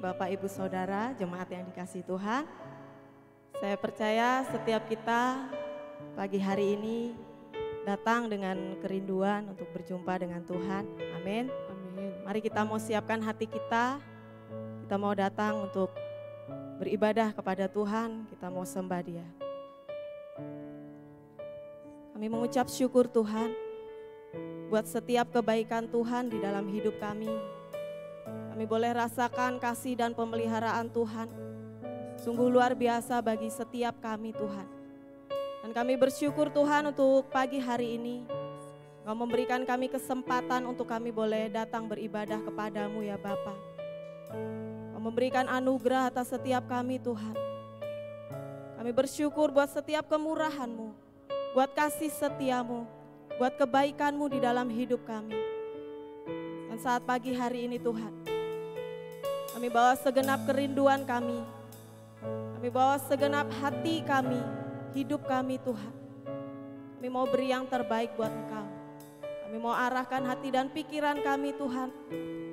Bapak Ibu Saudara, jemaat yang dikasihi Tuhan. Saya percaya setiap kita pagi hari ini datang dengan kerinduan untuk berjumpa dengan Tuhan. Amin. Amin. Mari kita mau siapkan hati kita. Kita mau datang untuk beribadah kepada Tuhan, kita mau sembah Dia. Kami mengucap syukur Tuhan buat setiap kebaikan Tuhan di dalam hidup kami. Kami boleh rasakan kasih dan pemeliharaan Tuhan. Sungguh luar biasa bagi setiap kami Tuhan. Dan kami bersyukur Tuhan untuk pagi hari ini. Engkau memberikan kami kesempatan untuk kami boleh datang beribadah kepadamu ya Bapa. Engkau memberikan anugerah atas setiap kami Tuhan. Kami bersyukur buat setiap kemurahan-Mu, buat kasih setia-Mu, buat kebaikan-Mu di dalam hidup kami. Dan saat pagi hari ini Tuhan, kami bawa segenap kerinduan kami. Kami bawa segenap hati kami, hidup kami Tuhan. Kami mau beri yang terbaik buat Engkau. Kami mau arahkan hati dan pikiran kami Tuhan.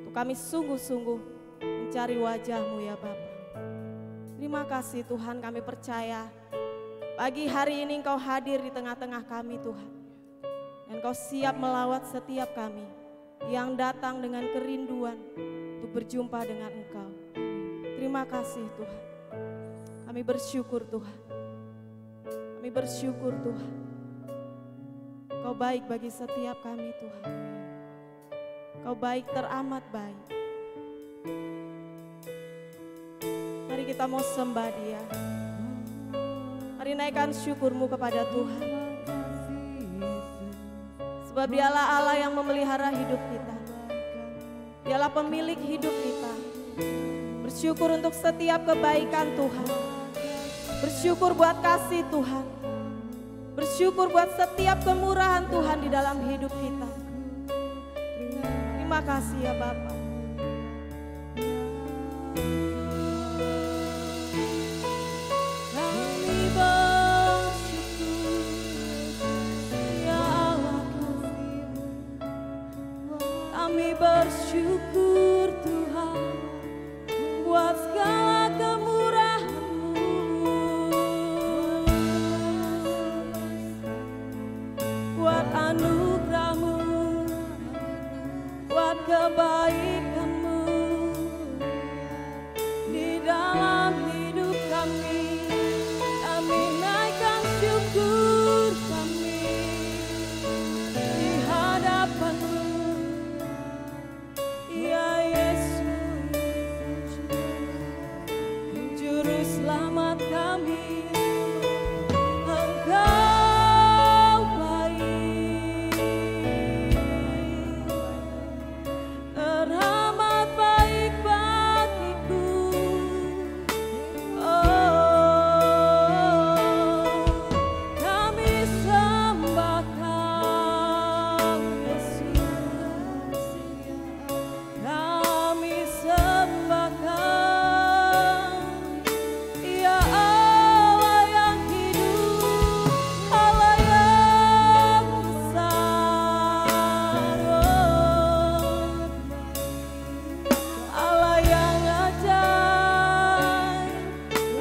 Untuk kami sungguh-sungguh mencari wajah-Mu ya Bapa. Terima kasih Tuhan, kami percaya pagi hari ini Engkau hadir di tengah-tengah kami Tuhan. Dan Engkau siap melawat setiap kami yang datang dengan kerinduan untuk berjumpa dengan Engkau. Terima kasih Tuhan. Kami bersyukur Tuhan. Kami bersyukur Tuhan. Kau baik bagi setiap kami Tuhan. Kau baik, teramat baik. Mari kita mau sembah Dia. Mari naikkan syukur-Mu kepada Tuhan. Sebab Dialah Allah yang memelihara hidup kita. Dialah pemilik hidup kita. Bersyukur untuk setiap kebaikan Tuhan. Bersyukur buat kasih Tuhan. Bersyukur buat setiap kemurahan Tuhan di dalam hidup kita. Terima kasih ya Bapa. Kami bersyukur Tuhan buat segala kemurahan-Mu, buat anugerah-Mu, buat kebaikan-Mu di dalam hidup kami. Kami naikkan syukur kami di hadapan-Mu. Ya Yesus, Juru Selamat kami, Engkau baik, teramat baik bagiku. Oh, kami sembahkan Yesus. Kami sembahkan, ya Allah yang hidup, Allah yang besar, Allah yang ajaib,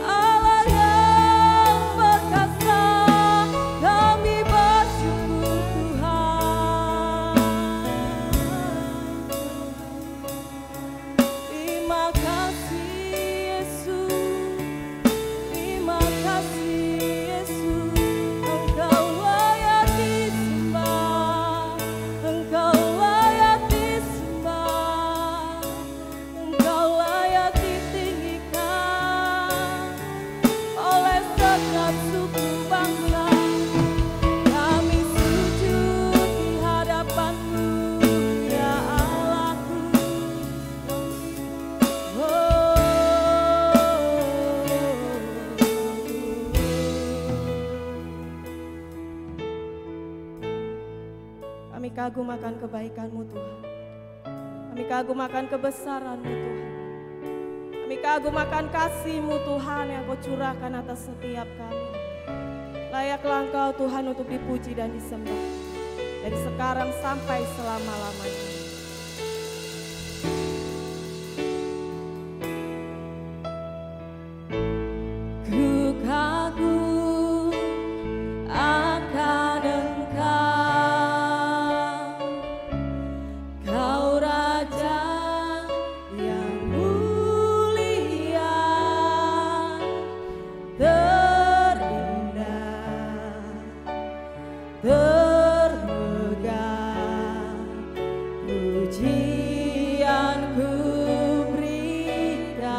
Allah yang perkasa. Kami bersyukur Tuhan. Terima kasih Yesus, terima kasih Yesus. Engkau layak disembah, Engkau layak disembah, Engkau layak ditinggikan oleh segenap suku bangsa. Kami sujud di hadapan-Mu, ya Allahku. Kami kagum akan kebaikan-Mu Tuhan. Kami kagum akan kebesaran-Mu Tuhan. Kami kagum akan kasih-Mu Tuhan yang Kau curahkan atas setiap kami. Layaklah Engkau Tuhan untuk dipuji dan disembah. Dari sekarang sampai selama-lamanya. termegah, pujianku berikan.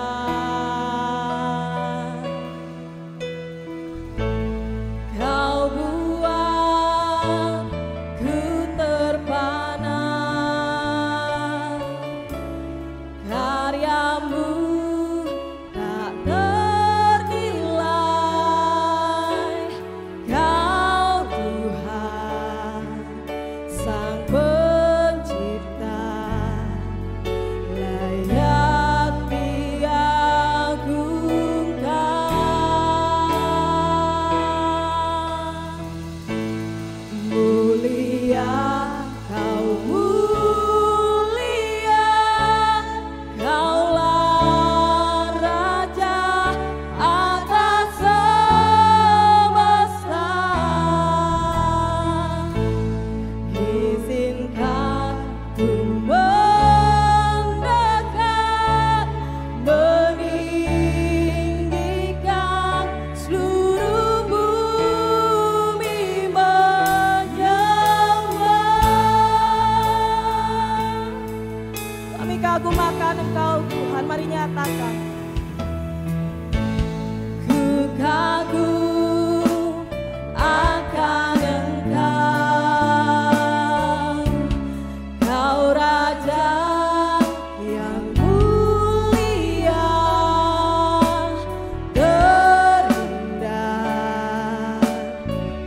Kau buat ku terpana, karyamu tak ternilai. Kau Tuhan Sang Pencipta, layak diagungkan. Mulia, Kau mulia, Kaulah Raja atas semesta. Izinkan ku mendekat, meninggikan seluruh bumi menyembah. Kami kagum akan Engkau Tuhan, mari nyatakan. Ku kagum akan Engkau, Kau Raja yang mulia, terindah,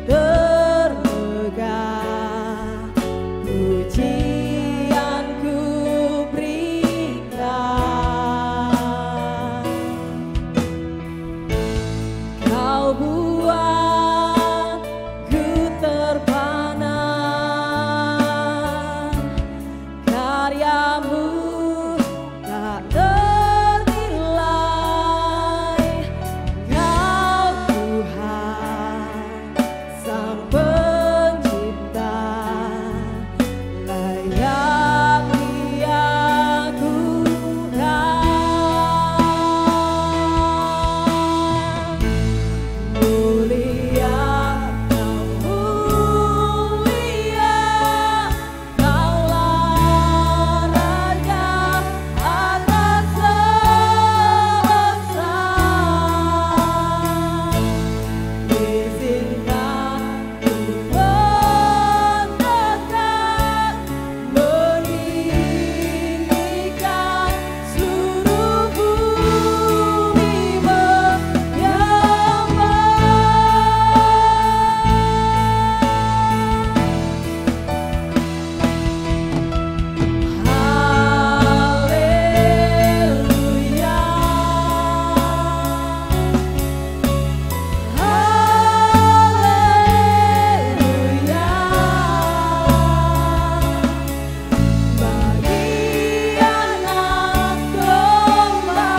termegah, pujianku berikan. Kau buat ku terpana, karyamu tak ternilai. Kau Tuhan Sang Pencipta, layak diagungkan. Mulia, Kau mulia, Kaulah Raja atas semesta. Izinkan ku mendekat, meninggikan seluruh bumi menyembah. Haleluya, haleluya. Bagi anak domba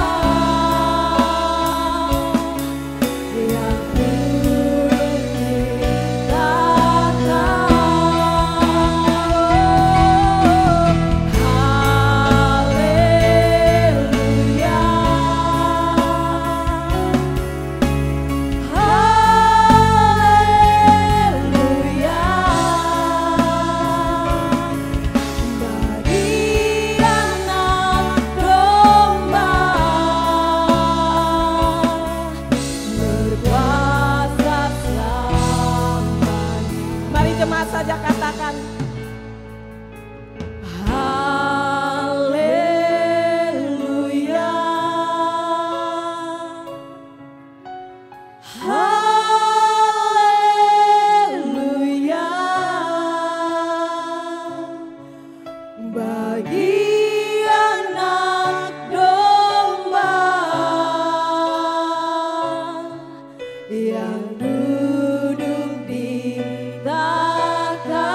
yang duduk di tahta. Haleluya, haleluya. Bagi anak domba berkuasa selamanya. Mari jemaat saja katakan. Haleluya, haleluya. Bagi anak domba yang duduk di tahta.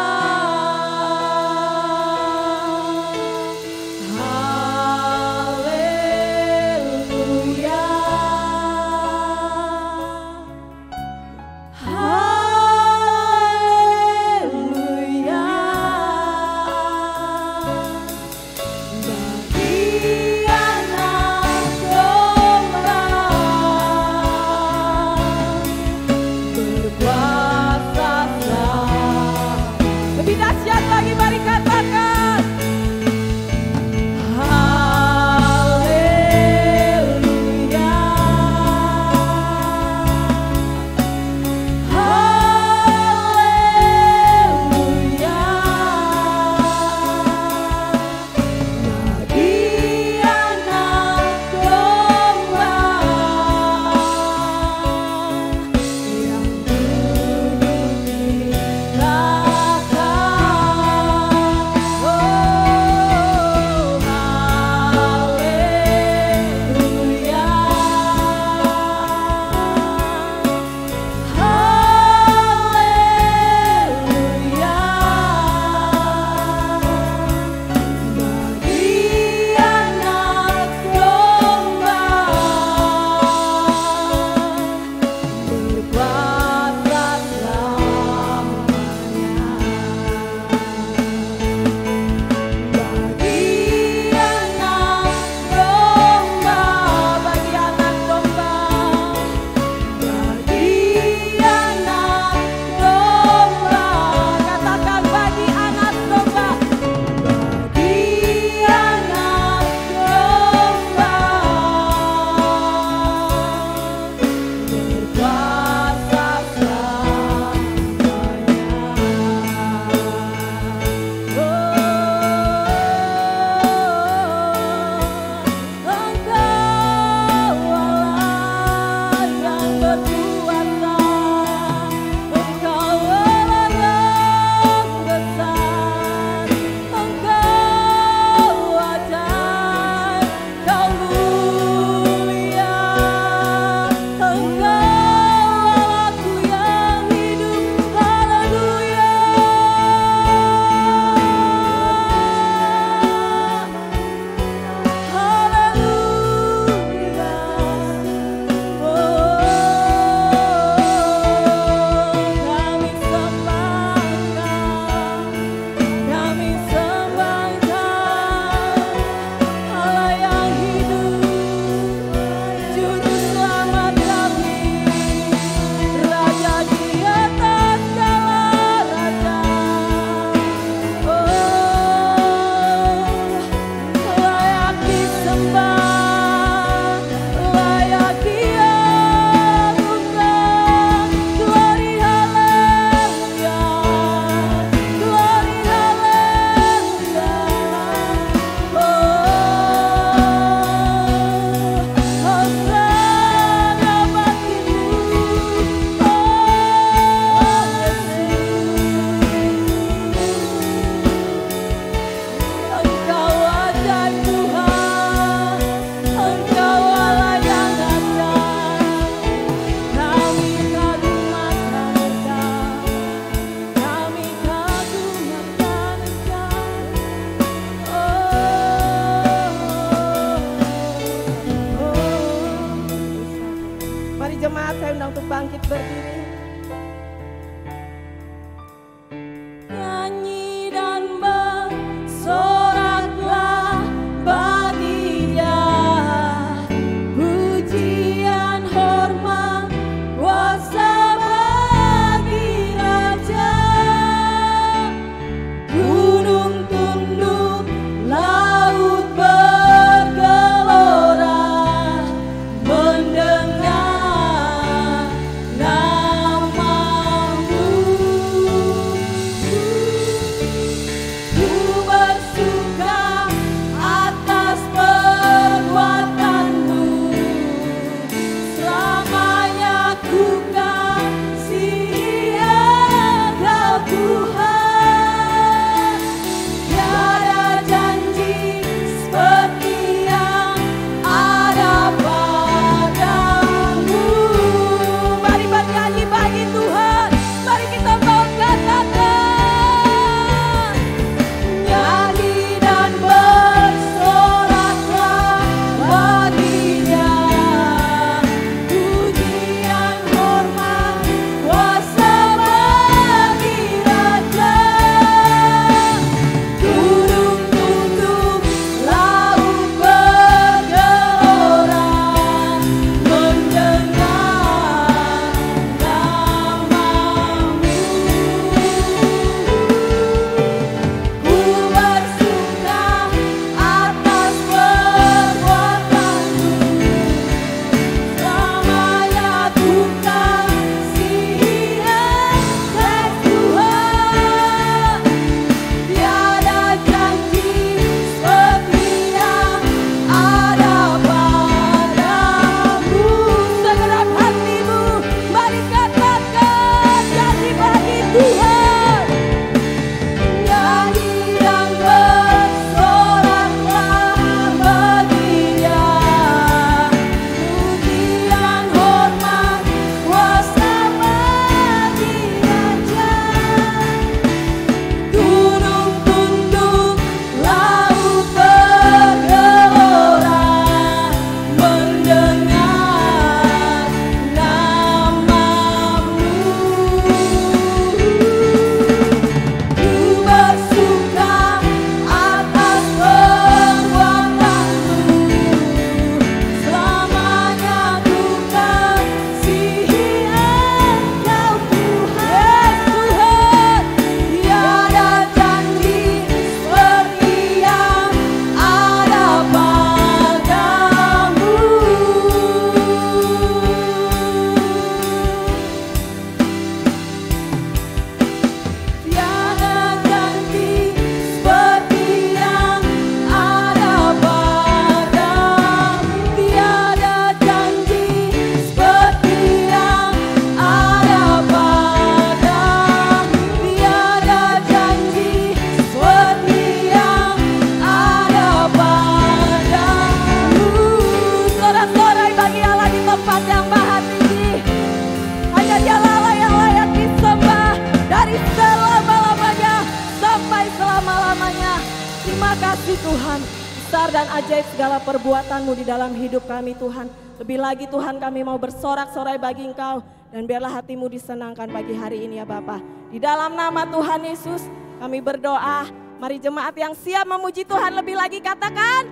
kasih Tuhan. Besar dan ajaib segala perbuatan-Mu di dalam hidup kami Tuhan. Lebih lagi Tuhan kami mau bersorak-sorai bagi Engkau. Dan biarlah hati-Mu disenangkan pagi hari ini ya Bapa. Di dalam nama Tuhan Yesus kami berdoa. Mari jemaat yang siap memuji Tuhan lebih lagi katakan.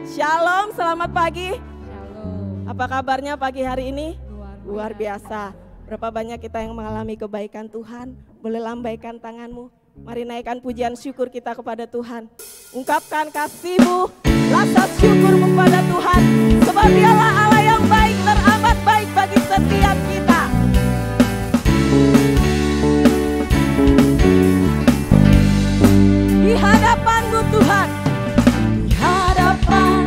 Shalom, selamat pagi. Shalom. Apa kabarnya pagi hari ini? Luar biasa. Berapa banyak kita yang mengalami kebaikan Tuhan. Boleh lambaikan tanganmu. Mari naikkan pujian syukur kita kepada Tuhan. Ungkapkan kasih-Mu, rasa syukur-Mu kepada Tuhan. Sebab Dialah Allah yang baik, teramat baik bagi setiap kita. Di hadapan-Mu Tuhan, di hadapan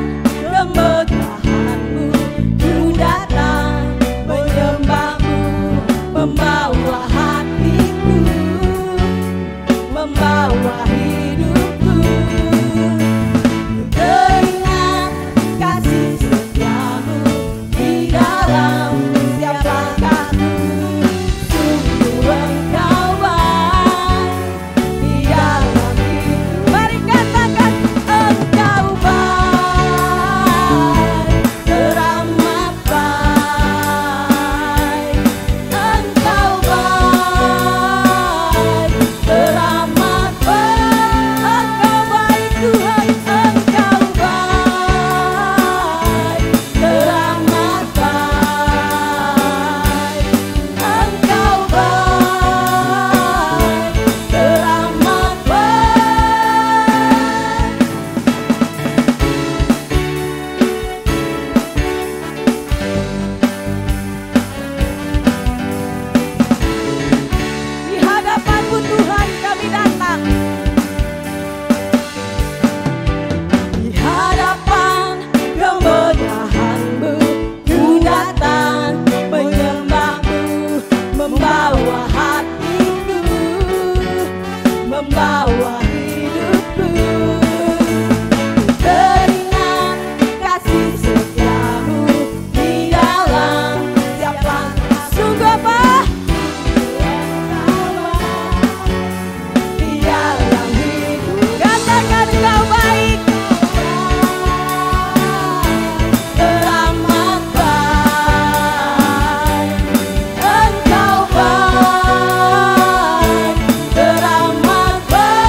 kemegahan-Mu, ku datang menyembah-Mu, membawa hatiku, membawa hidupku. Teringat kasih setia-Mu di dalam setiap langkahku. Sungguh Engkau baik di dalam hidup. Mari katakan Engkau baik, teramat baik. Engkau baik, teramat baik. Engkau baik Tuhan, Engkau baik, teramat baik. Engkau baik, teramat baik. Di hadapan-Mu Tuhan kami datang. Di hadapan kemegahan-Mu ku datang menyembah-Mu, membawa hatiku, membawa hidupku. Teringat kasih setia-Mu di dalam setiap langkah. Sungguh apa? Di dalam hidup. Katakan Engkau baik, teramat baik. Engkau baik, teramat baik.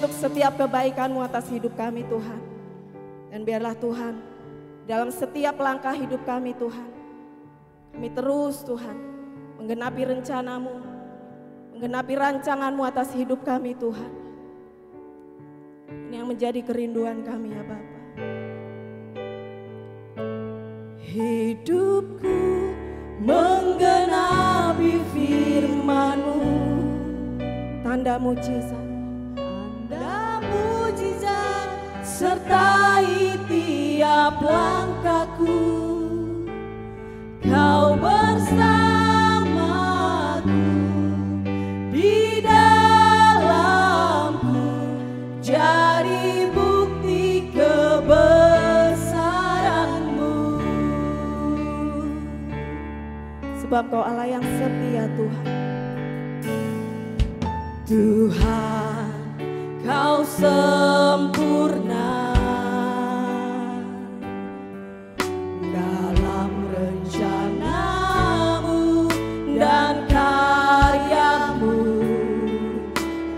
untuk setiap kebaikan-Mu atas hidup kami Tuhan. Dan biarlah Tuhan, dalam setiap langkah hidup kami Tuhan, kami terus Tuhan menggenapi rencana-Mu, menggenapi rancangan-Mu atas hidup kami Tuhan. Ini yang menjadi kerinduan kami ya Bapa. Hidupku menggenapi firman-Mu, tanda mujizat, sertai tiap langkahku. Kau bersamaku di dalamku, jadi bukti kebesaran-Mu. Sebab Kau Allah yang setia Tuhan. Tuhan, Kau sempurna dalam rencana-Mu dan karya-Mu.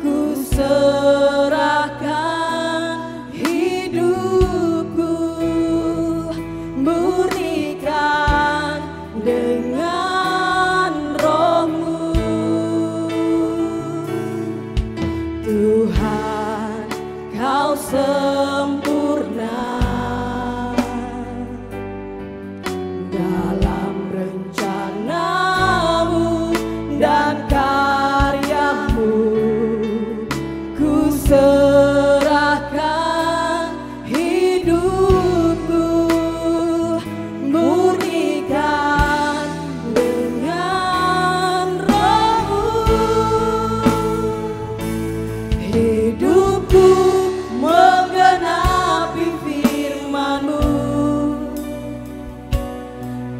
Ku serahkan hidupku, murnikan dengan Roh-Mu. Tuhan, Kau sempurna dalam rencana-Mu dan karya-Mu. Ku serahkan hidupku, murnikan dengan Roh-Mu. Hidupku menggenapi firman-Mu,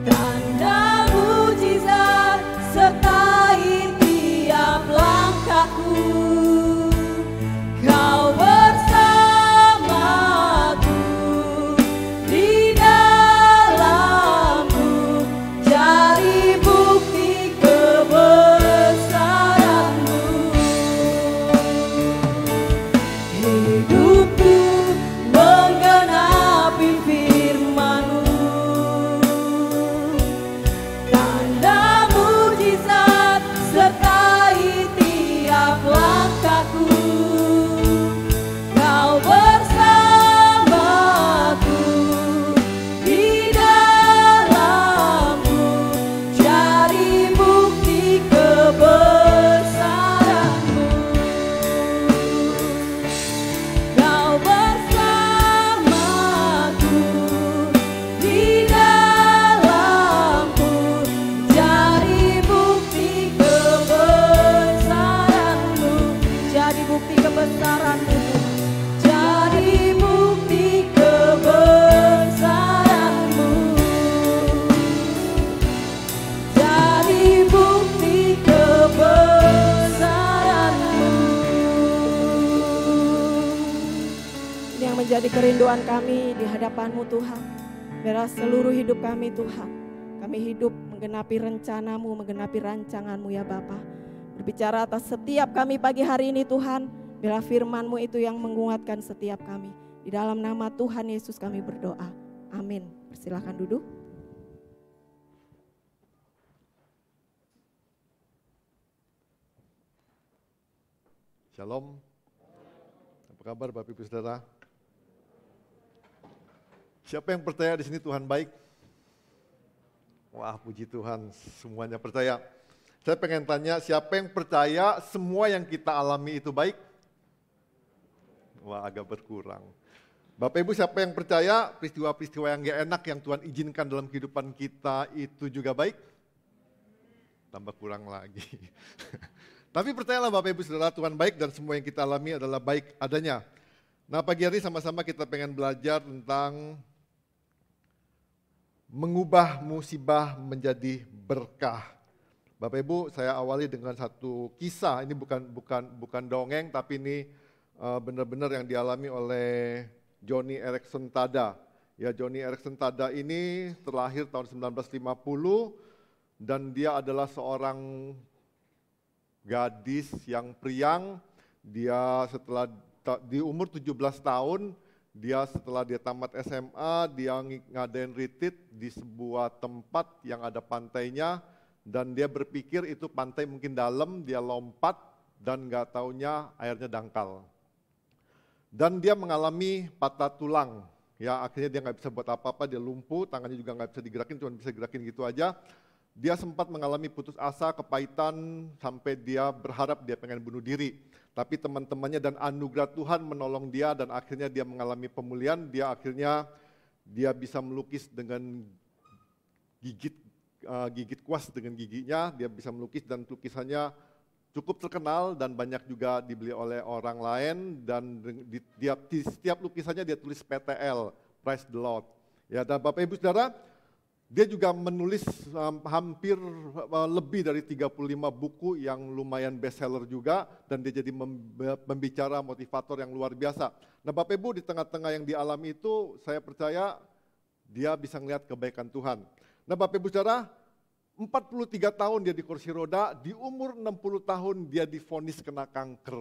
tanda mujizat sertai tiap langkahku. Kau bersamaku di dalamku, jadi bukti kebesaran-Mu. Hidupku menggenapi firman-Mu, tanda mujizat sertai tiap langkahku. Kau bersamaku di dalamku, jadi bukti kebesaran-Mu. Kau bersamaku di dalamku, jadi bukti kebesaran-Mu, jadi bukti kebesaran-Mu, jadi bukti kebesaran-Mu, jadi bukti kebesaran-Mu. Ini yang menjadi kerinduan kami di hadapan-Mu Tuhan. Biarlah seluruh hidup kami Tuhan, kami hidup menggenapi rencana-Mu, menggenapi rancangan-Mu ya Bapa. Berbicara atas setiap kami pagi hari ini Tuhan, biarlah firman-Mu itu yang menguatkan setiap kami. Di dalam nama Tuhan Yesus kami berdoa. Amin. Persilakan duduk. Shalom. Apa kabar Bapak Ibu Saudara? Siapa yang percaya di sini Tuhan baik? Wah, puji Tuhan, semuanya percaya. Saya pengen tanya, siapa yang percaya semua yang kita alami itu baik? Wah, agak berkurang. Bapak Ibu, siapa yang percaya peristiwa-peristiwa yang gak enak yang Tuhan izinkan dalam kehidupan kita itu juga baik? Tambah kurang lagi. Tapi percayalah Bapak Ibu Saudara, Tuhan baik dan semua yang kita alami adalah baik adanya. Nah, pagi hari sama-sama kita pengen belajar tentang mengubah musibah menjadi berkah. Bapak Ibu, saya awali dengan satu kisah. Ini bukan dongeng, tapi ini benar-benar yang dialami oleh Joni Eareckson Tada. Ya, Joni Eareckson Tada ini terlahir tahun 1950 dan dia adalah seorang gadis yang priang. Dia setelah di umur 17 tahun, setelah dia tamat SMA, dia ngadain retreat di sebuah tempat yang ada pantainya, dan dia berpikir itu pantai mungkin dalam, dia lompat dan nggak taunya airnya dangkal. Dan dia mengalami patah tulang, ya akhirnya dia nggak bisa buat apa-apa, dia lumpuh, tangannya juga nggak bisa digerakin, cuma bisa gerakin gitu aja. Dia sempat mengalami putus asa, kepahitan, sampai dia berharap dia pengen bunuh diri. Tapi teman-temannya dan anugerah Tuhan menolong dia, dan akhirnya dia mengalami pemulihan. Dia bisa melukis dengan gigit kuas dengan giginya, dia bisa melukis dan lukisannya cukup terkenal dan banyak juga dibeli oleh orang lain, dan di setiap lukisannya dia tulis PTL, Praise the Lord. Ya, dan Bapak Ibu Saudara, dia juga menulis hampir lebih dari 35 buku yang lumayan bestseller juga, dan dia jadi pembicara motivator yang luar biasa. Nah Bapak Ibu, di tengah-tengah yang dialami itu, saya percaya dia bisa melihat kebaikan Tuhan. Nah Bapak Ibu Saudara, 43 tahun dia di kursi roda, di umur 60 tahun dia divonis kena kanker.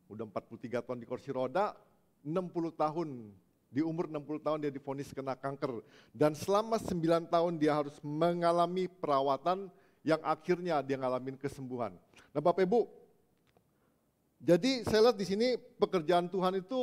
Udah 43 tahun di kursi roda, 60 tahun. Di umur 60 tahun dia divonis kena kanker, dan selama 9 tahun dia harus mengalami perawatan yang akhirnya dia ngalamin kesembuhan. Nah Bapak Ibu, jadi saya lihat di sini pekerjaan Tuhan itu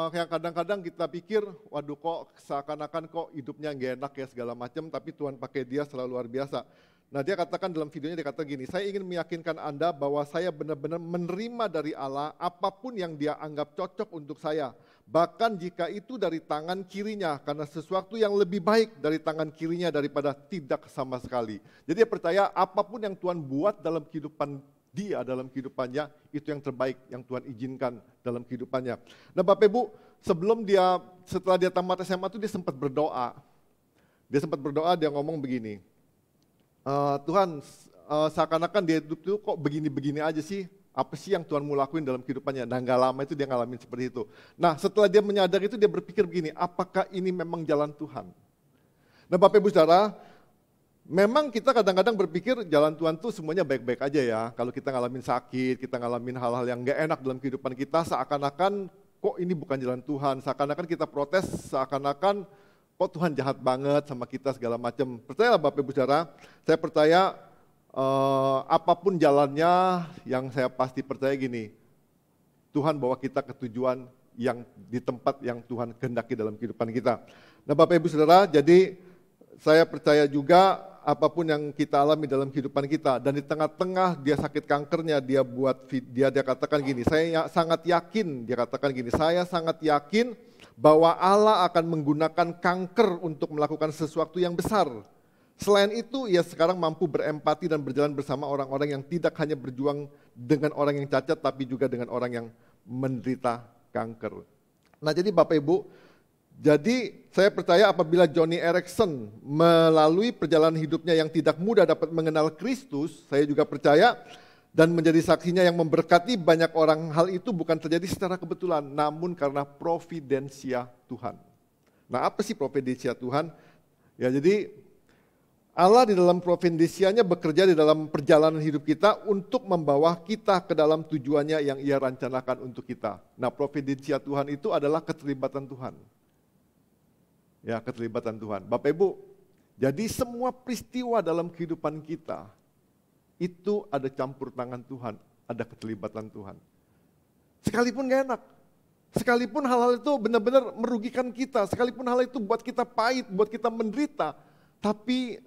yang kadang-kadang kita pikir, waduh kok seakan-akan kok hidupnya nggak enak ya segala macam, tapi Tuhan pakai dia selalu luar biasa. Nah dia katakan dalam videonya, dia kata gini, saya ingin meyakinkan Anda bahwa saya benar-benar menerima dari Allah apapun yang dia anggap cocok untuk saya. Bahkan jika itu dari tangan kirinya, karena sesuatu yang lebih baik dari tangan kirinya daripada tidak sama sekali. Jadi dia percaya apapun yang Tuhan buat dalam kehidupan dia, dalam kehidupannya, itu yang terbaik yang Tuhan izinkan dalam kehidupannya. Nah Bapak Ibu, setelah dia tamat SMA itu dia sempat berdoa. Dia ngomong begini, Tuhan, seakan-akan dia hidup itu kok begini-begini aja sih, apa sih yang Tuhan mau lakuin dalam kehidupannya? Nah gak lama itu dia ngalamin seperti itu. Nah setelah dia menyadari itu dia berpikir begini, apakah ini memang jalan Tuhan? Nah Bapak Ibu Saudara, memang kita kadang-kadang berpikir jalan Tuhan tuh semuanya baik-baik aja ya. Kalau kita ngalamin sakit, kita ngalamin hal-hal yang gak enak dalam kehidupan kita, seakan-akan kok ini bukan jalan Tuhan, seakan-akan kita protes, seakan-akan kok Tuhan jahat banget sama kita segala macam. Percayalah Bapak Ibu Saudara, saya percaya apapun jalannya, yang saya pasti percaya gini, Tuhan bawa kita ke tujuan yang di tempat yang Tuhan kehendaki dalam kehidupan kita. Nah Bapak Ibu Saudara, jadi saya percaya juga apapun yang kita alami dalam kehidupan kita, dan di tengah-tengah dia sakit kankernya, dia katakan gini, saya sangat yakin bahwa Allah akan menggunakan kanker untuk melakukan sesuatu yang besar. Selain itu, ia sekarang mampu berempati dan berjalan bersama orang-orang yang tidak hanya berjuang dengan orang yang cacat, tapi juga dengan orang yang menderita kanker. Nah jadi Bapak Ibu, jadi saya percaya apabila Joni Eareckson melalui perjalanan hidupnya yang tidak mudah dapat mengenal Kristus, saya juga percaya dan menjadi saksinya yang memberkati banyak orang. Hal itu bukan terjadi secara kebetulan, namun karena providensia Tuhan. Nah apa sih providensia Tuhan? Ya jadi Allah di dalam providensianya bekerja di dalam perjalanan hidup kita untuk membawa kita ke dalam tujuannya yang ia rencanakan untuk kita. Nah providensia Tuhan itu adalah keterlibatan Tuhan. Ya keterlibatan Tuhan. Bapak Ibu, jadi semua peristiwa dalam kehidupan kita itu ada campur tangan Tuhan, ada keterlibatan Tuhan. Sekalipun gak enak, sekalipun hal-hal itu benar-benar merugikan kita, sekalipun hal itu buat kita pahit, buat kita menderita, tapi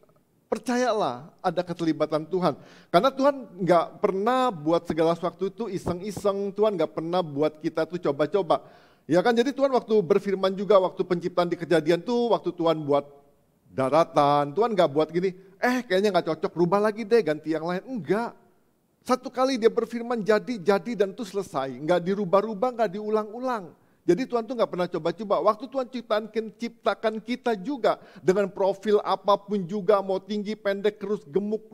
percayalah ada keterlibatan Tuhan. Karena Tuhan gak pernah buat segala sesuatu itu iseng-iseng, Tuhan gak pernah buat kita tuh coba-coba. Ya kan, jadi Tuhan waktu berfirman juga, waktu penciptaan di Kejadian tuh, waktu Tuhan buat daratan, Tuhan gak buat gini, kayaknya gak cocok, rubah lagi deh, ganti yang lain. Enggak. Satu kali dia berfirman jadi dan itu selesai. Gak dirubah-rubah, gak diulang-ulang. Jadi Tuhan tuh gak pernah coba-coba. Waktu Tuhan ciptakan kita juga dengan profil apapun juga, mau tinggi, pendek, kurus, gemuk,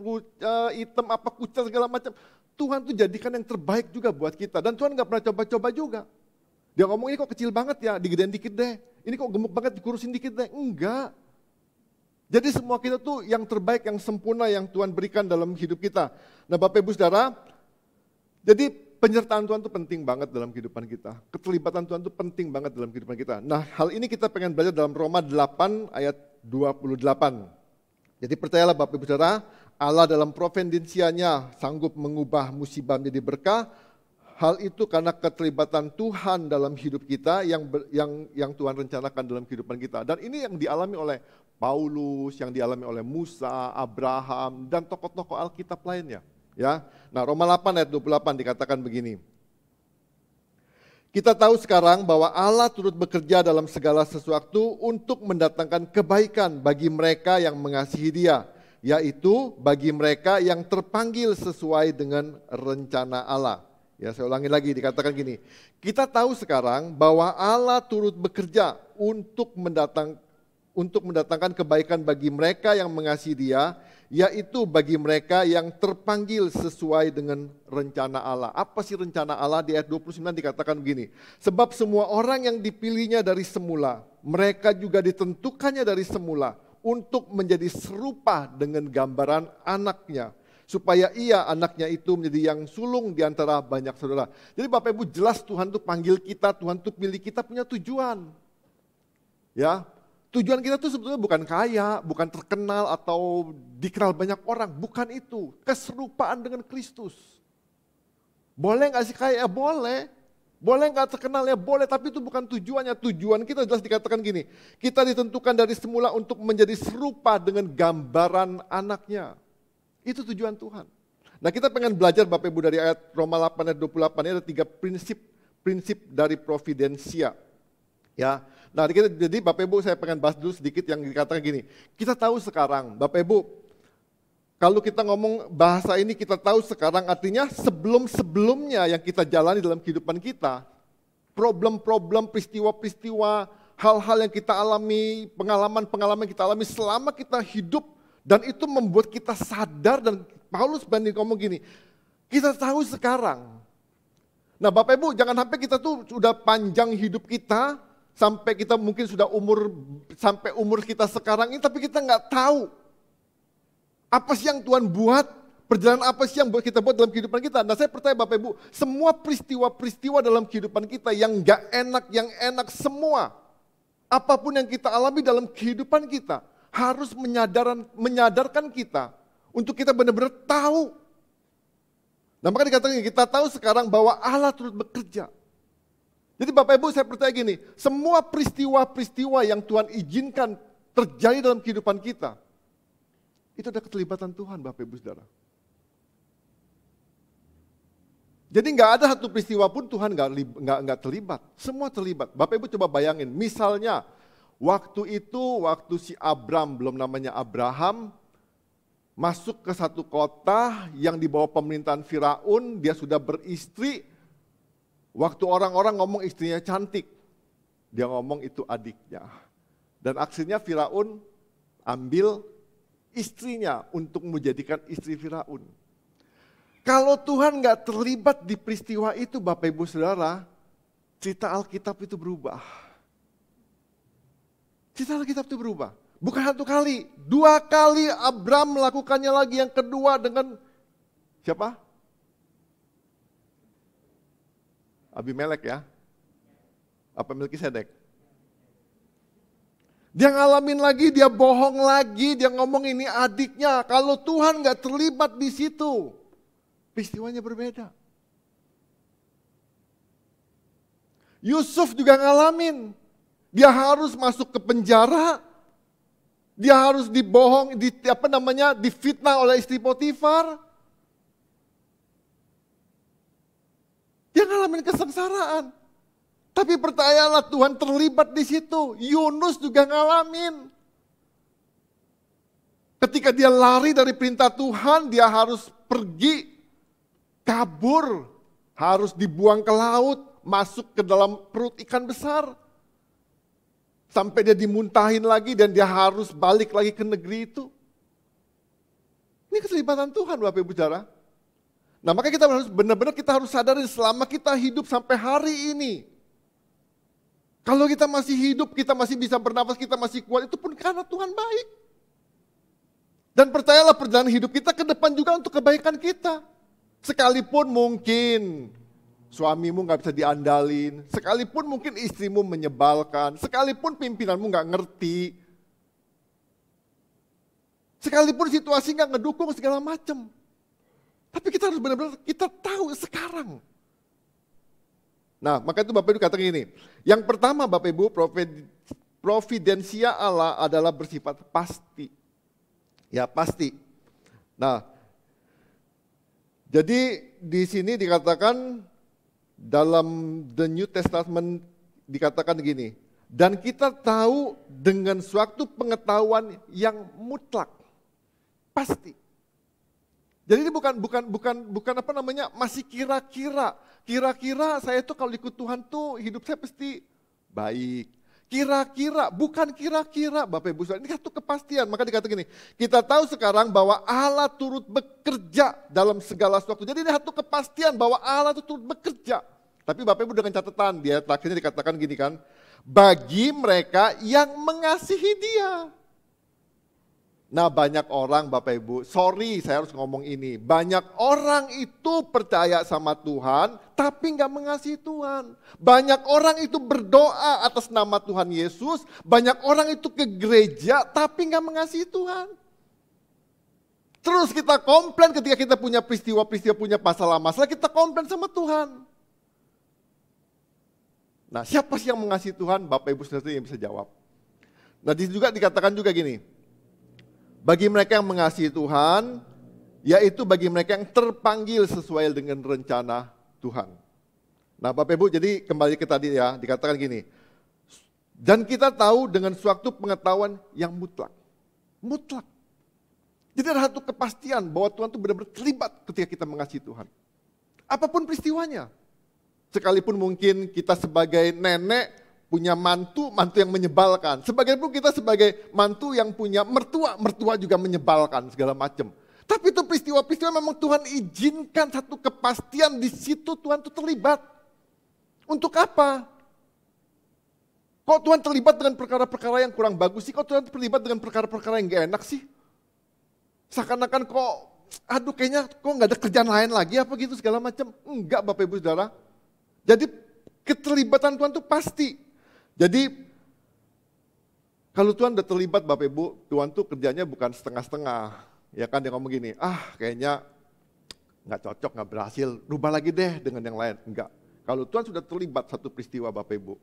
hitam, apa kucel segala macam. Tuhan tuh jadikan yang terbaik juga buat kita. Dan Tuhan gak pernah coba-coba juga. Dia ngomong ini kok kecil banget ya, digedein dikit deh. Ini kok gemuk banget, dikurusin dikit deh. Enggak. Jadi semua kita tuh yang terbaik, yang sempurna yang Tuhan berikan dalam hidup kita. Nah Bapak Ibu Saudara, jadi penyertaan Tuhan itu penting banget dalam kehidupan kita. Keterlibatan Tuhan itu penting banget dalam kehidupan kita. Nah, hal ini kita pengen belajar dalam Roma 8 ayat 28. Jadi percayalah Bapak Ibu Saudara, Allah dalam providensianya sanggup mengubah musibah menjadi berkah. Hal itu karena keterlibatan Tuhan dalam hidup kita yang Tuhan rencanakan dalam kehidupan kita. Dan ini yang dialami oleh Paulus, yang dialami oleh Musa, Abraham, dan tokoh-tokoh Alkitab lainnya. Ya, nah Roma 8 ayat 28 dikatakan begini. Kita tahu sekarang bahwa Allah turut bekerja dalam segala sesuatu untuk mendatangkan kebaikan bagi mereka yang mengasihi Dia, yaitu bagi mereka yang terpanggil sesuai dengan rencana Allah. Ya, saya ulangi lagi, dikatakan gini. Kita tahu sekarang bahwa Allah turut bekerja untuk mendatangkan kebaikan bagi mereka yang mengasihi Dia, yaitu bagi mereka yang terpanggil sesuai dengan rencana Allah. Apa sih rencana Allah? Di ayat 29 dikatakan begini. Sebab semua orang yang dipilihnya dari semula, mereka juga ditentukannya dari semula untuk menjadi serupa dengan gambaran anaknya, supaya ia, anaknya itu, menjadi yang sulung di antara banyak saudara. Jadi Bapak Ibu, jelas Tuhan tuh panggil kita, Tuhan tuh pilih kita, punya tujuan. Ya, tujuan kita tuh sebetulnya bukan kaya, bukan terkenal atau dikenal banyak orang, bukan itu. Keserupaan dengan Kristus. Boleh gak sih kaya? Boleh. Boleh gak terkenal? Ya boleh, tapi itu bukan tujuannya. Tujuan kita jelas dikatakan gini, kita ditentukan dari semula untuk menjadi serupa dengan gambaran anaknya. Itu tujuan Tuhan. Nah, kita pengen belajar Bapak Ibu dari ayat Roma 8 ayat 28 ini ada 3 prinsip dari providensia. Ya. Nah, jadi Bapak Ibu saya pengen bahas dulu sedikit yang dikatakan gini. Kita tahu sekarang, Bapak Ibu, kalau kita ngomong bahasa ini kita tahu sekarang artinya sebelum-sebelumnya yang kita jalani dalam kehidupan kita, problem-problem, peristiwa-peristiwa, hal-hal yang kita alami, pengalaman-pengalaman yang kita alami selama kita hidup. Dan itu membuat kita sadar, dan Paulus banding ngomong gini, kita tahu sekarang. Nah Bapak Ibu, jangan sampai kita tuh sudah panjang hidup kita, sampai kita mungkin sudah sampai umur kita sekarang ini, tapi kita nggak tahu apa sih yang Tuhan buat, perjalanan apa sih yang kita buat dalam kehidupan kita. Nah saya percaya Bapak Ibu, semua peristiwa-peristiwa dalam kehidupan kita yang nggak enak, yang enak semua, apapun yang kita alami dalam kehidupan kita, harus menyadarkan kita untuk kita benar-benar tahu. Nah maka dikatakan kita tahu sekarang bahwa Allah turut bekerja. Jadi Bapak Ibu saya percaya gini, semua peristiwa-peristiwa yang Tuhan izinkan terjadi dalam kehidupan kita, itu ada keterlibatan Tuhan Bapak Ibu Saudara. Jadi nggak ada satu peristiwa pun Tuhan nggak terlibat, semua terlibat. Bapak Ibu coba bayangin, misalnya waktu si Abram, belum namanya Abraham, masuk ke satu kota yang di bawah pemerintahan Firaun, dia sudah beristri. Waktu orang-orang ngomong istrinya cantik, dia ngomong itu adiknya. Dan akhirnya Firaun ambil istrinya untuk menjadikan istri Firaun. Kalau Tuhan nggak terlibat di peristiwa itu Bapak Ibu Saudara, cerita Alkitab itu berubah. Cerita Alkitab itu berubah. Bukan 1 kali, 2 kali Abram melakukannya lagi. Yang kedua dengan siapa? Abimelek ya? Apa Melkisedek? Dia ngalamin lagi, dia bohong lagi, dia ngomong ini adiknya. Kalau Tuhan gak terlibat di situ, peristiwanya berbeda. Yusuf juga ngalamin. Dia harus masuk ke penjara, dia harus dibohong, difitnah oleh istri Potifar. Dia ngalamin kesengsaraan. Tapi percayalah Tuhan terlibat di situ. Yunus juga ngalamin. Ketika dia lari dari perintah Tuhan, dia harus pergi, kabur, harus dibuang ke laut, masuk ke dalam perut ikan besar. Sampai dia dimuntahin lagi dan dia harus balik lagi ke negeri itu. Ini keterlibatan Tuhan Bapak Ibu Saudara. Nah maka kita harus benar-benar kita harus sadari selama kita hidup sampai hari ini. Kalau kita masih hidup, kita masih bisa bernapas, kita masih kuat, itu pun karena Tuhan baik. Dan percayalah perjalanan hidup kita ke depan juga untuk kebaikan kita. Sekalipun mungkin suamimu nggak bisa diandalin, sekalipun mungkin istrimu menyebalkan, sekalipun pimpinanmu nggak ngerti, sekalipun situasi nggak ngedukung segala macam. Tapi kita harus benar-benar kita tahu sekarang. Nah, maka itu Bapak Ibu katakan gini. Yang pertama Bapak Ibu, providensia Allah adalah bersifat pasti. Ya, pasti. Nah, jadi di sini dikatakan dalam The New Testament dikatakan gini. Dan kita tahu dengan suatu pengetahuan yang mutlak. Pasti. Jadi ini bukan apa namanya, masih kira-kira. Kira-kira saya tuh kalau ikut Tuhan tuh hidup saya pasti baik. Kira-kira, bukan kira-kira Bapak Ibu Saudara, ini satu kepastian. Maka dikatakan gini, kita tahu sekarang bahwa Allah turut bekerja dalam segala sesuatu. Jadi ini satu kepastian bahwa Allah itu turut bekerja. Tapi Bapak Ibu dengan catatan, dia terakhirnya dikatakan gini kan, bagi mereka yang mengasihi Dia. Nah, banyak orang Bapak Ibu, sorry saya harus ngomong ini, banyak orang itu percaya sama Tuhan tapi nggak mengasihi Tuhan. Banyak orang itu berdoa atas nama Tuhan Yesus, banyak orang itu ke gereja tapi nggak mengasihi Tuhan. Terus kita komplain ketika kita punya peristiwa-peristiwa, punya masalah-masalah, kita komplain sama Tuhan. Nah, siapa sih yang mengasihi Tuhan? Bapak Ibu sendiri yang bisa jawab. Nah, di sini juga dikatakan juga gini, bagi mereka yang mengasihi Tuhan, yaitu bagi mereka yang terpanggil sesuai dengan rencana Tuhan. Nah Bapak Ibu, jadi kembali ke tadi ya, dikatakan gini, dan kita tahu dengan suatu pengetahuan yang mutlak. Mutlak. Jadi ada satu kepastian bahwa Tuhan itu benar-benar terlibat ketika kita mengasihi Tuhan. Apapun peristiwanya. Sekalipun mungkin kita sebagai nenek, punya mantu yang menyebalkan. Sebagian pun kita sebagai mantu yang punya mertua juga menyebalkan segala macam. Tapi itu peristiwa-peristiwa memang Tuhan izinkan satu kepastian di situ Tuhan itu terlibat. Untuk apa? Kok Tuhan terlibat dengan perkara-perkara yang kurang bagus sih? Kok Tuhan terlibat dengan perkara-perkara yang gak enak sih? Seakan-akan kok, aduh kayaknya kok gak ada kerjaan lain lagi apa gitu segala macam. Enggak Bapak Ibu Saudara. Jadi keterlibatan Tuhan itu pasti. Jadi kalau Tuhan udah terlibat Bapak Ibu, Tuhan tuh kerjanya bukan setengah-setengah. Ya kan dia ngomong gini, kayaknya nggak cocok, nggak berhasil, rubah lagi deh dengan yang lain. Enggak. Kalau Tuhan sudah terlibat satu peristiwa Bapak Ibu,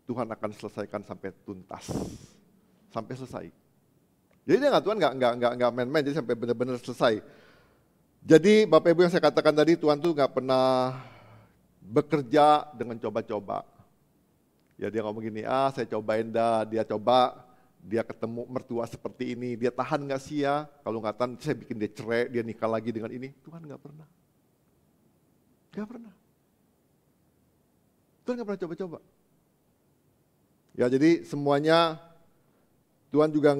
Tuhan akan selesaikan sampai tuntas. Sampai selesai. Jadi dia Tuhan nggak main-main, jadi sampai benar-benar selesai. Jadi Bapak Ibu yang saya katakan tadi, Tuhan tuh nggak pernah bekerja dengan coba-coba. Ya dia ngomong gini, saya cobain dah, dia coba, dia ketemu mertua seperti ini, dia tahan gak sih ya? Kalau nggak tahan, saya bikin dia cerai, dia nikah lagi dengan ini. Tuhan nggak pernah. Nggak pernah. Tuhan nggak pernah coba-coba. Ya jadi semuanya, Tuhan juga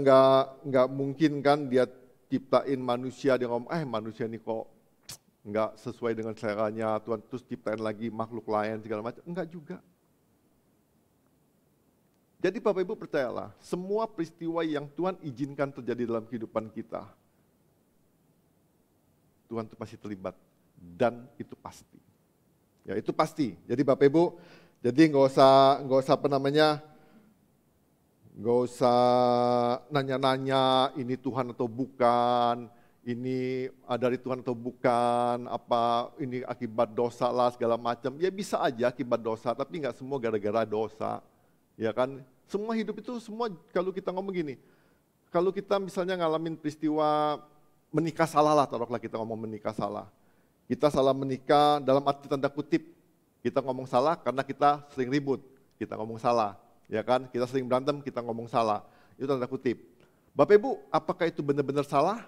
nggak mungkin kan dia ciptain manusia, dia ngomong, manusia ini kok nggak sesuai dengan seleranya, Tuhan terus ciptain lagi makhluk lain segala macam. Enggak juga. Jadi Bapak Ibu percayalah, semua peristiwa yang Tuhan izinkan terjadi dalam kehidupan kita, Tuhan itu pasti terlibat dan itu pasti. Ya itu pasti. Jadi Bapak Ibu, jadi nggak usah apa namanya, nggak usah nanya-nanya ini Tuhan atau bukan, ini dari Tuhan atau bukan, apa ini akibat dosa lah segala macam. Ya bisa aja akibat dosa, tapi nggak semua gara-gara dosa. Ya kan, semua hidup itu semua kalau kita ngomong gini, kalau kita misalnya ngalamin peristiwa menikah salah lah, taruhlah kita ngomong menikah salah. Kita salah menikah dalam arti tanda kutip, kita ngomong salah karena kita sering ribut, kita ngomong salah. Ya kan, kita sering berantem, kita ngomong salah. Itu tanda kutip. Bapak Ibu, apakah itu benar-benar salah?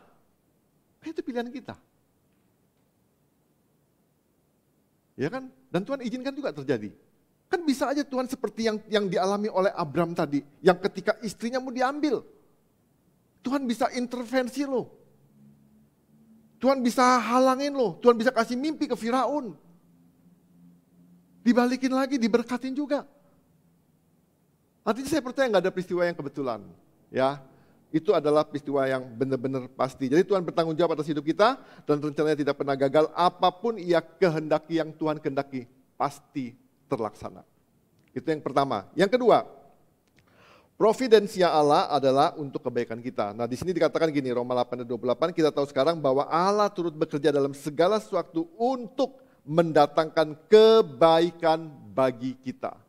Itu pilihan kita. Ya kan, dan Tuhan izinkan juga terjadi. Kan bisa aja Tuhan seperti yang dialami oleh Abram tadi, yang ketika istrinya mau diambil, Tuhan bisa intervensi loh. Tuhan bisa halangin loh, Tuhan bisa kasih mimpi ke Firaun. Dibalikin lagi, diberkatin juga. Artinya saya percaya nggak ada peristiwa yang kebetulan. Ya, itu adalah peristiwa yang benar-benar pasti. Jadi Tuhan bertanggung jawab atas hidup kita dan rencananya tidak pernah gagal apapun ia kehendaki yang Tuhan kehendaki pasti terlaksana. Itu yang pertama. Yang kedua, providensia Allah adalah untuk kebaikan kita. Nah, di sini dikatakan gini, Roma 8:28, kita tahu sekarang bahwa Allah turut bekerja dalam segala sesuatu untuk mendatangkan kebaikan bagi kita.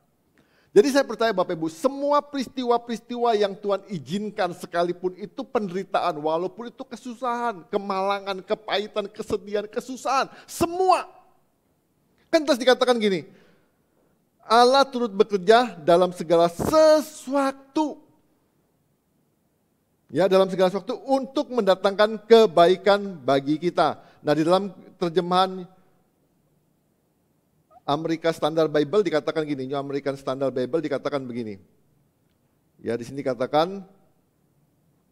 Jadi saya percaya Bapak Ibu, semua peristiwa-peristiwa yang Tuhan izinkan sekalipun itu penderitaan, walaupun itu kesusahan, kemalangan, kepahitan, kesedihan, kesusahan, semua. Kan terus dikatakan gini, Allah turut bekerja dalam segala sesuatu. Ya, dalam segala sesuatu untuk mendatangkan kebaikan bagi kita. Nah, di dalam terjemahan American Standard Bible dikatakan gini, New American Standard Bible dikatakan begini. Ya, di sini dikatakan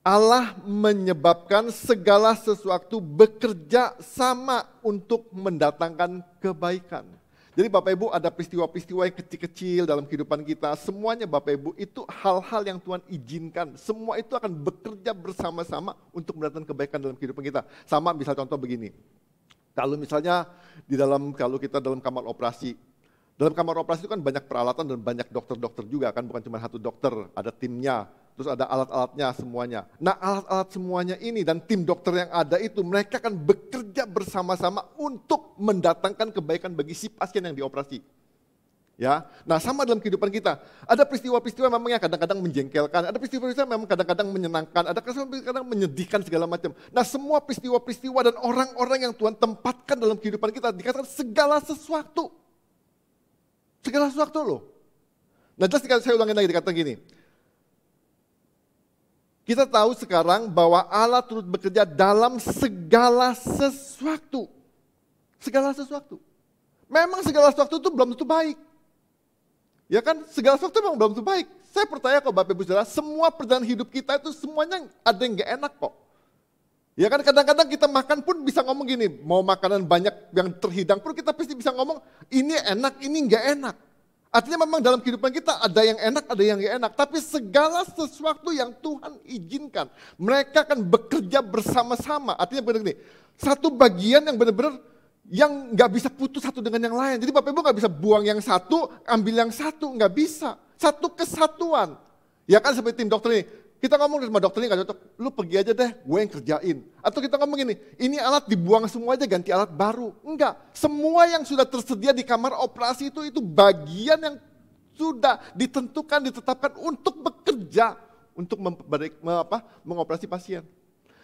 Allah menyebabkan segala sesuatu bekerja sama untuk mendatangkan kebaikan. Jadi Bapak Ibu ada peristiwa-peristiwa yang kecil-kecil dalam kehidupan kita, semuanya Bapak Ibu itu hal-hal yang Tuhan izinkan. Semua itu akan bekerja bersama-sama untuk mendatangkan kebaikan dalam kehidupan kita. Sama misal contoh begini. Kalau misalnya kalau kita dalam kamar operasi, dalam kamar operasi itu kan banyak peralatan dan banyak dokter-dokter juga kan, bukan cuma satu dokter, ada timnya, terus ada alat-alatnya semuanya. Nah, alat-alat semuanya ini dan tim dokter yang ada itu, mereka akan bekerja bersama-sama untuk mendatangkan kebaikan bagi si pasien yang dioperasi. Ya, nah sama dalam kehidupan kita, ada peristiwa-peristiwa memang yang kadang-kadang menjengkelkan, ada peristiwa-peristiwa memang kadang-kadang menyenangkan, ada kadang-kadang menyedihkan segala macam. Nah, semua peristiwa-peristiwa dan orang-orang yang Tuhan tempatkan dalam kehidupan kita dikatakan segala sesuatu. Segala sesuatu loh. Nah, jelas saya ulangin lagi, dikatakan gini. Kita tahu sekarang bahwa Allah turut bekerja dalam segala sesuatu. Segala sesuatu. Memang segala sesuatu itu belum tentu baik. Ya kan, segala sesuatu memang belum tentu baik. Saya percaya kok Bapak Ibu Saudara, semua perjalanan hidup kita itu semuanya ada yang gak enak kok. Ya kan, kadang-kadang kita makan pun bisa ngomong gini, mau makanan banyak yang terhidang pun kita pasti bisa ngomong, ini enak, ini gak enak. Artinya memang dalam kehidupan kita ada yang enak, ada yang gak enak. Tapi segala sesuatu yang Tuhan izinkan, mereka akan bekerja bersama-sama. Artinya benar gini, satu bagian yang benar-benar yang nggak bisa putus satu dengan yang lain. Jadi Bapak Ibu nggak bisa buang yang satu, ambil yang satu, nggak bisa. Satu kesatuan. Ya kan seperti tim dokter ini, kita ngomong sama dokter ini nggak cocok, lu pergi aja deh, gue yang kerjain. Atau kita ngomong ini alat dibuang semua aja, ganti alat baru. Enggak, semua yang sudah tersedia di kamar operasi itu bagian yang sudah ditentukan, ditetapkan untuk bekerja, untuk mengoperasi pasien.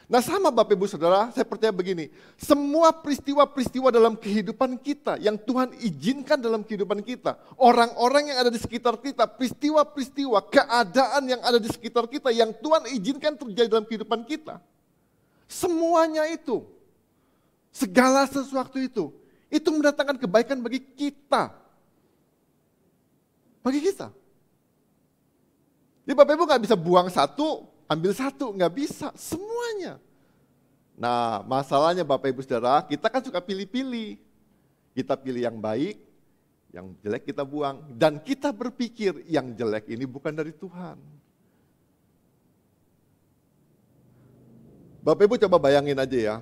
Nah sama Bapak Ibu Saudara, saya percaya begini, semua peristiwa-peristiwa dalam kehidupan kita yang Tuhan izinkan dalam kehidupan kita, orang-orang yang ada di sekitar kita, peristiwa-peristiwa, keadaan yang ada di sekitar kita yang Tuhan izinkan terjadi dalam kehidupan kita, semuanya itu, segala sesuatu itu mendatangkan kebaikan bagi kita. Bagi kita. Jadi Bapak Ibu gak bisa buang satu, ambil satu, nggak bisa, semuanya. Nah, masalahnya Bapak Ibu Saudara, kita kan suka pilih-pilih. Kita pilih yang baik, yang jelek kita buang. Dan kita berpikir yang jelek ini bukan dari Tuhan. Bapak Ibu coba bayangin aja ya,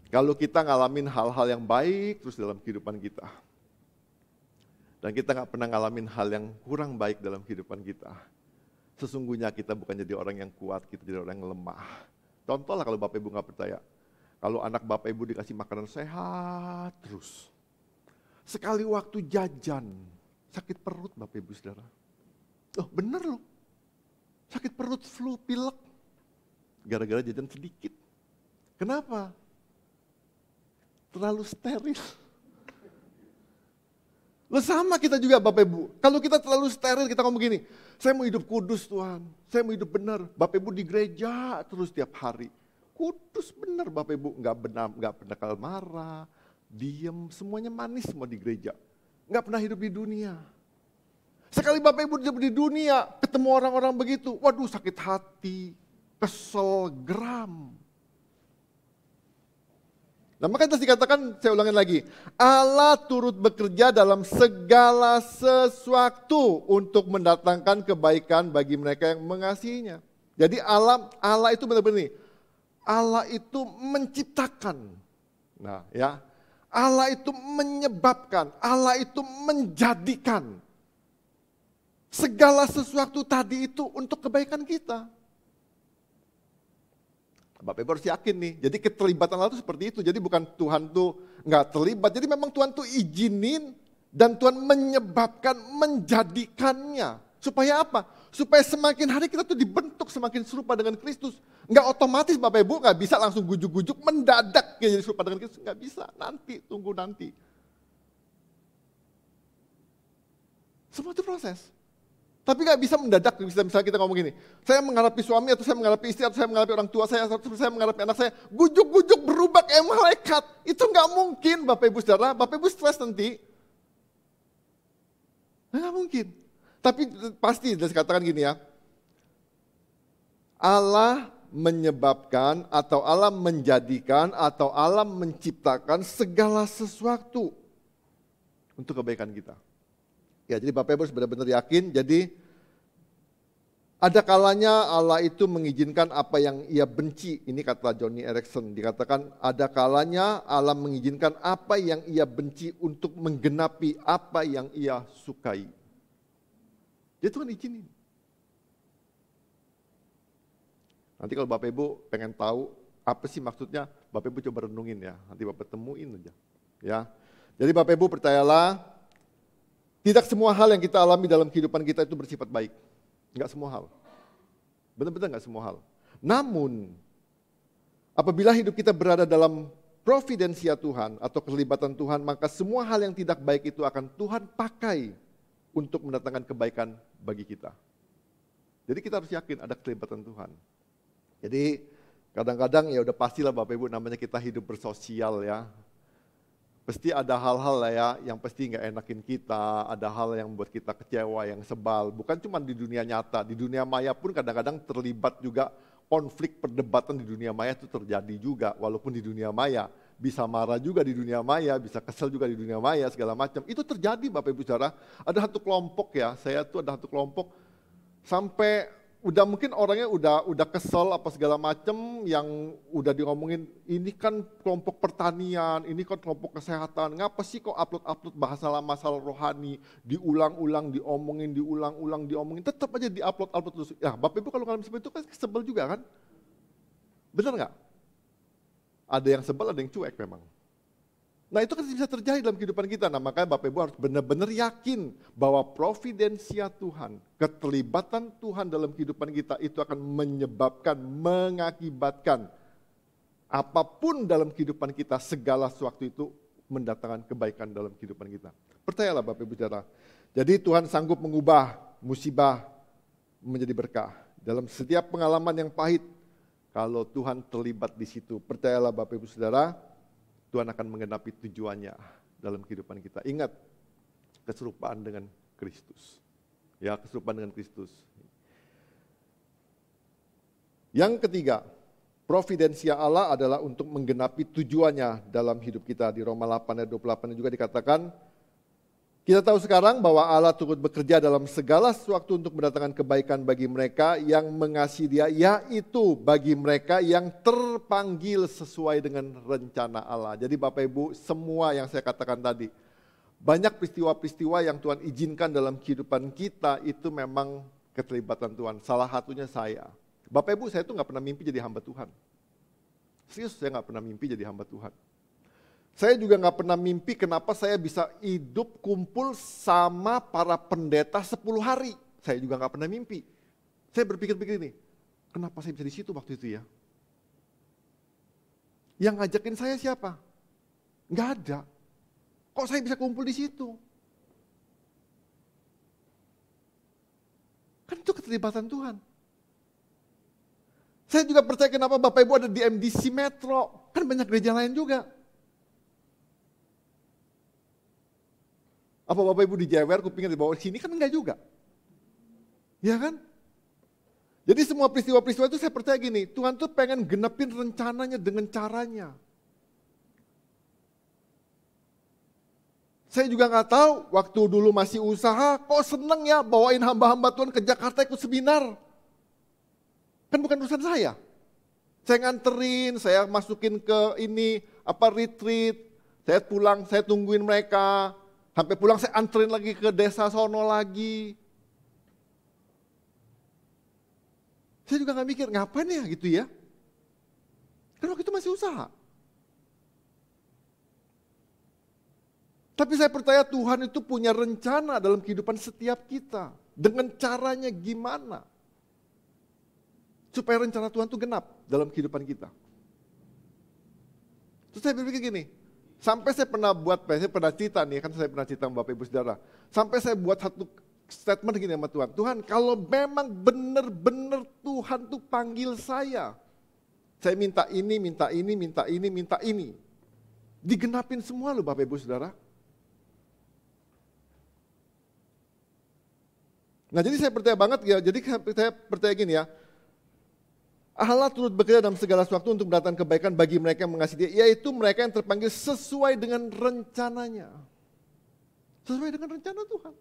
kalau kita ngalamin hal-hal yang baik terus dalam kehidupan kita. Dan kita nggak pernah ngalamin hal yang kurang baik dalam kehidupan kita. Sesungguhnya kita bukan jadi orang yang kuat, kita jadi orang yang lemah. Contoh lah kalau Bapak Ibu nggak percaya. Kalau anak Bapak Ibu dikasih makanan sehat terus. Sekali waktu jajan, sakit perut Bapak Ibu Saudara. Oh bener loh, sakit perut, flu, pilek. Gara-gara jajan sedikit. Kenapa? Terlalu steril. Loh sama kita juga Bapak Ibu, kalau kita terlalu steril kita ngomong gini, saya mau hidup kudus Tuhan, saya mau hidup benar. Bapak Ibu di gereja terus tiap hari, kudus benar Bapak Ibu, nggak pernah marah, diem, semuanya manis semua di gereja. Nggak pernah hidup di dunia. Sekali Bapak Ibu hidup di dunia, ketemu orang-orang begitu, waduh sakit hati, kesel, geram. Nah makanya dikatakan, saya ulangin lagi, Allah turut bekerja dalam segala sesuatu untuk mendatangkan kebaikan bagi mereka yang mengasihinya. Jadi Allah itu benar-benar nih, Allah itu menciptakan. Nah ya, Allah itu menyebabkan, Allah itu menjadikan segala sesuatu tadi itu untuk kebaikan kita. Bapak Ibu harus yakin nih, jadi keterlibatan Allah itu seperti itu. Jadi bukan Tuhan tuh nggak terlibat, jadi memang Tuhan tuh izinin dan Tuhan menyebabkan, menjadikannya. Supaya apa? Supaya semakin hari kita tuh dibentuk semakin serupa dengan Kristus. Nggak otomatis Bapak Ibu, nggak bisa langsung gujuk-gujuk mendadak jadi serupa dengan Kristus. Nggak bisa, nanti, tunggu nanti. Semua itu proses. Tapi nggak bisa mendadak, misalnya kita ngomong gini, saya menghadapi suami atau saya menghadapi istri atau saya menghadapi orang tua saya atau saya menghadapi anak saya, gujuk-gujuk berubah kayak malaikat. Itu nggak mungkin Bapak Ibu Saudara, Bapak Ibu stres nanti. Nggak mungkin. Tapi pasti saya katakan gini ya, Allah menyebabkan atau Allah menjadikan atau Allah menciptakan segala sesuatu untuk kebaikan kita. Ya, jadi Bapak Ibu harus benar-benar yakin, jadi ada kalanya Allah itu mengizinkan apa yang ia benci. Ini kata Johnny Erickson, dikatakan ada kalanya Allah mengizinkan apa yang ia benci untuk menggenapi apa yang ia sukai. Jadi Tuhan izinin. Nanti kalau Bapak Ibu pengen tahu apa sih maksudnya, Bapak Ibu coba renungin ya, nanti Bapak temuin aja. Ya, jadi Bapak Ibu percayalah, tidak semua hal yang kita alami dalam kehidupan kita itu bersifat baik. Enggak semua hal. Benar-benar enggak semua hal. Namun, apabila hidup kita berada dalam providensia Tuhan atau keterlibatan Tuhan, maka semua hal yang tidak baik itu akan Tuhan pakai untuk mendatangkan kebaikan bagi kita. Jadi kita harus yakin ada keterlibatan Tuhan. Jadi kadang-kadang ya udah pastilah Bapak Ibu, namanya kita hidup bersosial ya. Pasti ada hal-hal lah ya yang pasti nggak enakin kita, ada hal yang membuat kita kecewa, yang sebal. Bukan cuma di dunia nyata, di dunia maya pun kadang-kadang terlibat juga konflik perdebatan di dunia maya itu terjadi juga. Walaupun di dunia maya, bisa marah juga di dunia maya, bisa kesel juga di dunia maya, segala macam. Itu terjadi Bapak Ibu Saudara. Ada satu kelompok ya, saya tuh ada satu kelompok sampai udah mungkin orangnya udah kesel apa segala macem, yang udah diomongin ini kan kelompok pertanian, ini kan kelompok kesehatan, ngapa sih kok upload masalah rohani, diulang-ulang diomongin, tetap aja diupload terus. Ya Bapak Ibu kalau ngalamin seperti itu kan sebel juga kan? Benar nggak? Ada yang sebel, ada yang cuek memang. Nah itu kan bisa terjadi dalam kehidupan kita. Nah makanya Bapak Ibu harus benar-benar yakin bahwa providensia Tuhan, keterlibatan Tuhan dalam kehidupan kita itu akan menyebabkan, mengakibatkan apapun dalam kehidupan kita, segala sesuatu itu mendatangkan kebaikan dalam kehidupan kita. Percayalah Bapak Ibu Saudara. Jadi Tuhan sanggup mengubah musibah menjadi berkah. Dalam setiap pengalaman yang pahit, kalau Tuhan terlibat di situ, percayalah Bapak Ibu Saudara, Tuhan akan menggenapi tujuannya dalam kehidupan kita. Ingat, keserupaan dengan Kristus. Ya, keserupaan dengan Kristus. Yang ketiga, providensia Allah adalah untuk menggenapi tujuannya dalam hidup kita. Di Roma 8 ayat 28 juga dikatakan, kita tahu sekarang bahwa Allah turut bekerja dalam segala sesuatu untuk mendatangkan kebaikan bagi mereka yang mengasihi Dia, yaitu bagi mereka yang terpanggil sesuai dengan rencana Allah. Jadi Bapak Ibu, semua yang saya katakan tadi, banyak peristiwa-peristiwa yang Tuhan izinkan dalam kehidupan kita itu memang keterlibatan Tuhan. Salah satunya saya. Bapak Ibu, saya tuh gak pernah mimpi jadi hamba Tuhan. Serius, saya gak pernah mimpi jadi hamba Tuhan. Saya juga gak pernah mimpi kenapa saya bisa hidup kumpul sama para pendeta 10 hari. Saya juga gak pernah mimpi. Saya berpikir-pikir ini, kenapa saya bisa di situ waktu itu ya? Yang ngajakin saya siapa? Gak ada. Kok saya bisa kumpul di situ? Kan itu keterlibatan Tuhan. Saya juga percaya kenapa Bapak Ibu ada di MDC Metro. Kan banyak gereja lain juga. Apa Bapak Ibu di Jewer, kupingnya dibawa ke sini? Kan enggak juga. Ya kan? Jadi semua peristiwa-peristiwa itu saya percaya gini, Tuhan tuh pengen genepin rencananya dengan caranya. Saya juga nggak tahu, waktu dulu masih usaha, kok seneng ya bawain hamba-hamba Tuhan ke Jakarta ikut seminar. Kan bukan urusan saya. Saya nganterin, saya masukin ke ini, retreat, Saya pulang, saya tungguin mereka. Sampai pulang saya anterin lagi ke desa sono lagi. Saya juga gak mikir, ngapain ya gitu ya. Karena waktu itu masih usaha. Tapi saya percaya Tuhan itu punya rencana dalam kehidupan setiap kita. Dengan caranya gimana. Supaya rencana Tuhan itu genap dalam kehidupan kita. Terus saya berpikir gini, sampai saya pernah cerita nih, kan saya pernah cerita sama Bapak Ibu Saudara. Sampai saya buat satu statement gini sama Tuhan. Tuhan, kalau memang benar-benar Tuhan tuh panggil saya minta ini, minta ini, minta ini, minta ini. Digenapin semua loh Bapak Ibu Saudara. Nah jadi saya percaya banget ya, jadi saya percaya gini ya, Allah turut bekerja dalam segala sesuatu untuk mendatangkan kebaikan bagi mereka yang mengasihi Dia, yaitu mereka yang terpanggil sesuai dengan rencananya. Sesuai dengan rencana Tuhan.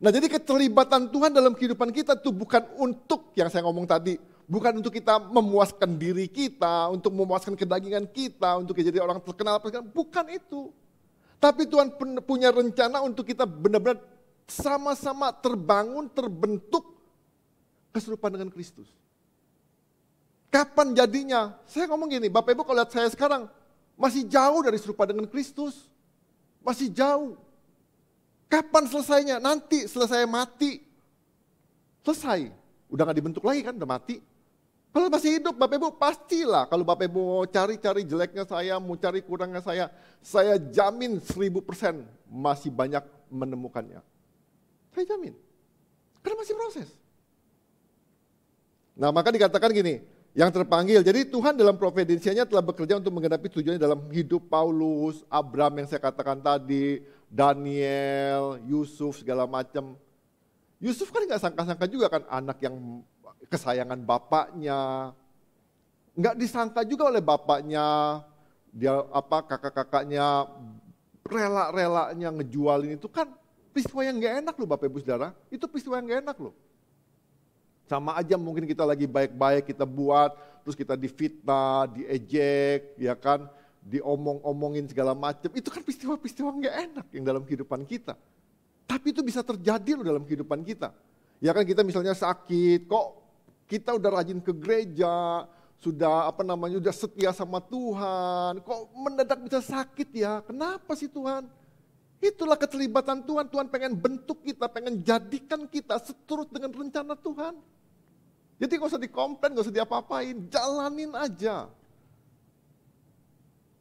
Nah jadi keterlibatan Tuhan dalam kehidupan kita itu bukan untuk yang saya ngomong tadi, bukan untuk kita memuaskan diri kita, untuk memuaskan kedagingan kita, untuk jadi orang terkenal, bukan itu. Tapi Tuhan punya rencana untuk kita benar-benar sama-sama terbangun, terbentuk keserupaan dengan Kristus. Kapan jadinya? Saya ngomong gini, Bapak Ibu kalau lihat saya sekarang, masih jauh dari serupa dengan Kristus. Masih jauh. Kapan selesainya? Nanti selesai mati. Selesai. Udah gak dibentuk lagi kan, udah mati. Kalau masih hidup Bapak Ibu pastilah. Kalau Bapak Ibu mau cari-cari jeleknya saya, mau cari kurangnya saya jamin 1000% masih banyak menemukannya. Saya jamin. Karena masih proses. Nah maka dikatakan gini, yang terpanggil. Jadi Tuhan dalam providensianya telah bekerja untuk menggenapi tujuannya dalam hidup Paulus, Abraham yang saya katakan tadi, Daniel, Yusuf segala macam. Yusuf kan gak sangka-sangka juga kan anak yang kesayangan bapaknya. Gak disangka juga oleh bapaknya, dia kakak-kakaknya rela-relanya ngejualin itu kan peristiwa yang gak enak loh Bapak Ibu Saudara. Itu peristiwa yang gak enak loh. Sama aja mungkin kita lagi baik-baik kita buat, terus kita difitnah, diejek, ya kan, diomong-omongin segala macam. Itu kan peristiwa-peristiwa nggak enak yang dalam kehidupan kita. Tapi itu bisa terjadi loh dalam kehidupan kita. Ya kan kita misalnya sakit, kok kita udah rajin ke gereja, sudah udah setia sama Tuhan, kok mendadak bisa sakit ya? Kenapa sih Tuhan? Itulah keterlibatan Tuhan. Tuhan pengen bentuk kita, pengen jadikan kita seturut dengan rencana Tuhan. Jadi gak usah dikomplain, gak usah diapa-apain, jalanin aja.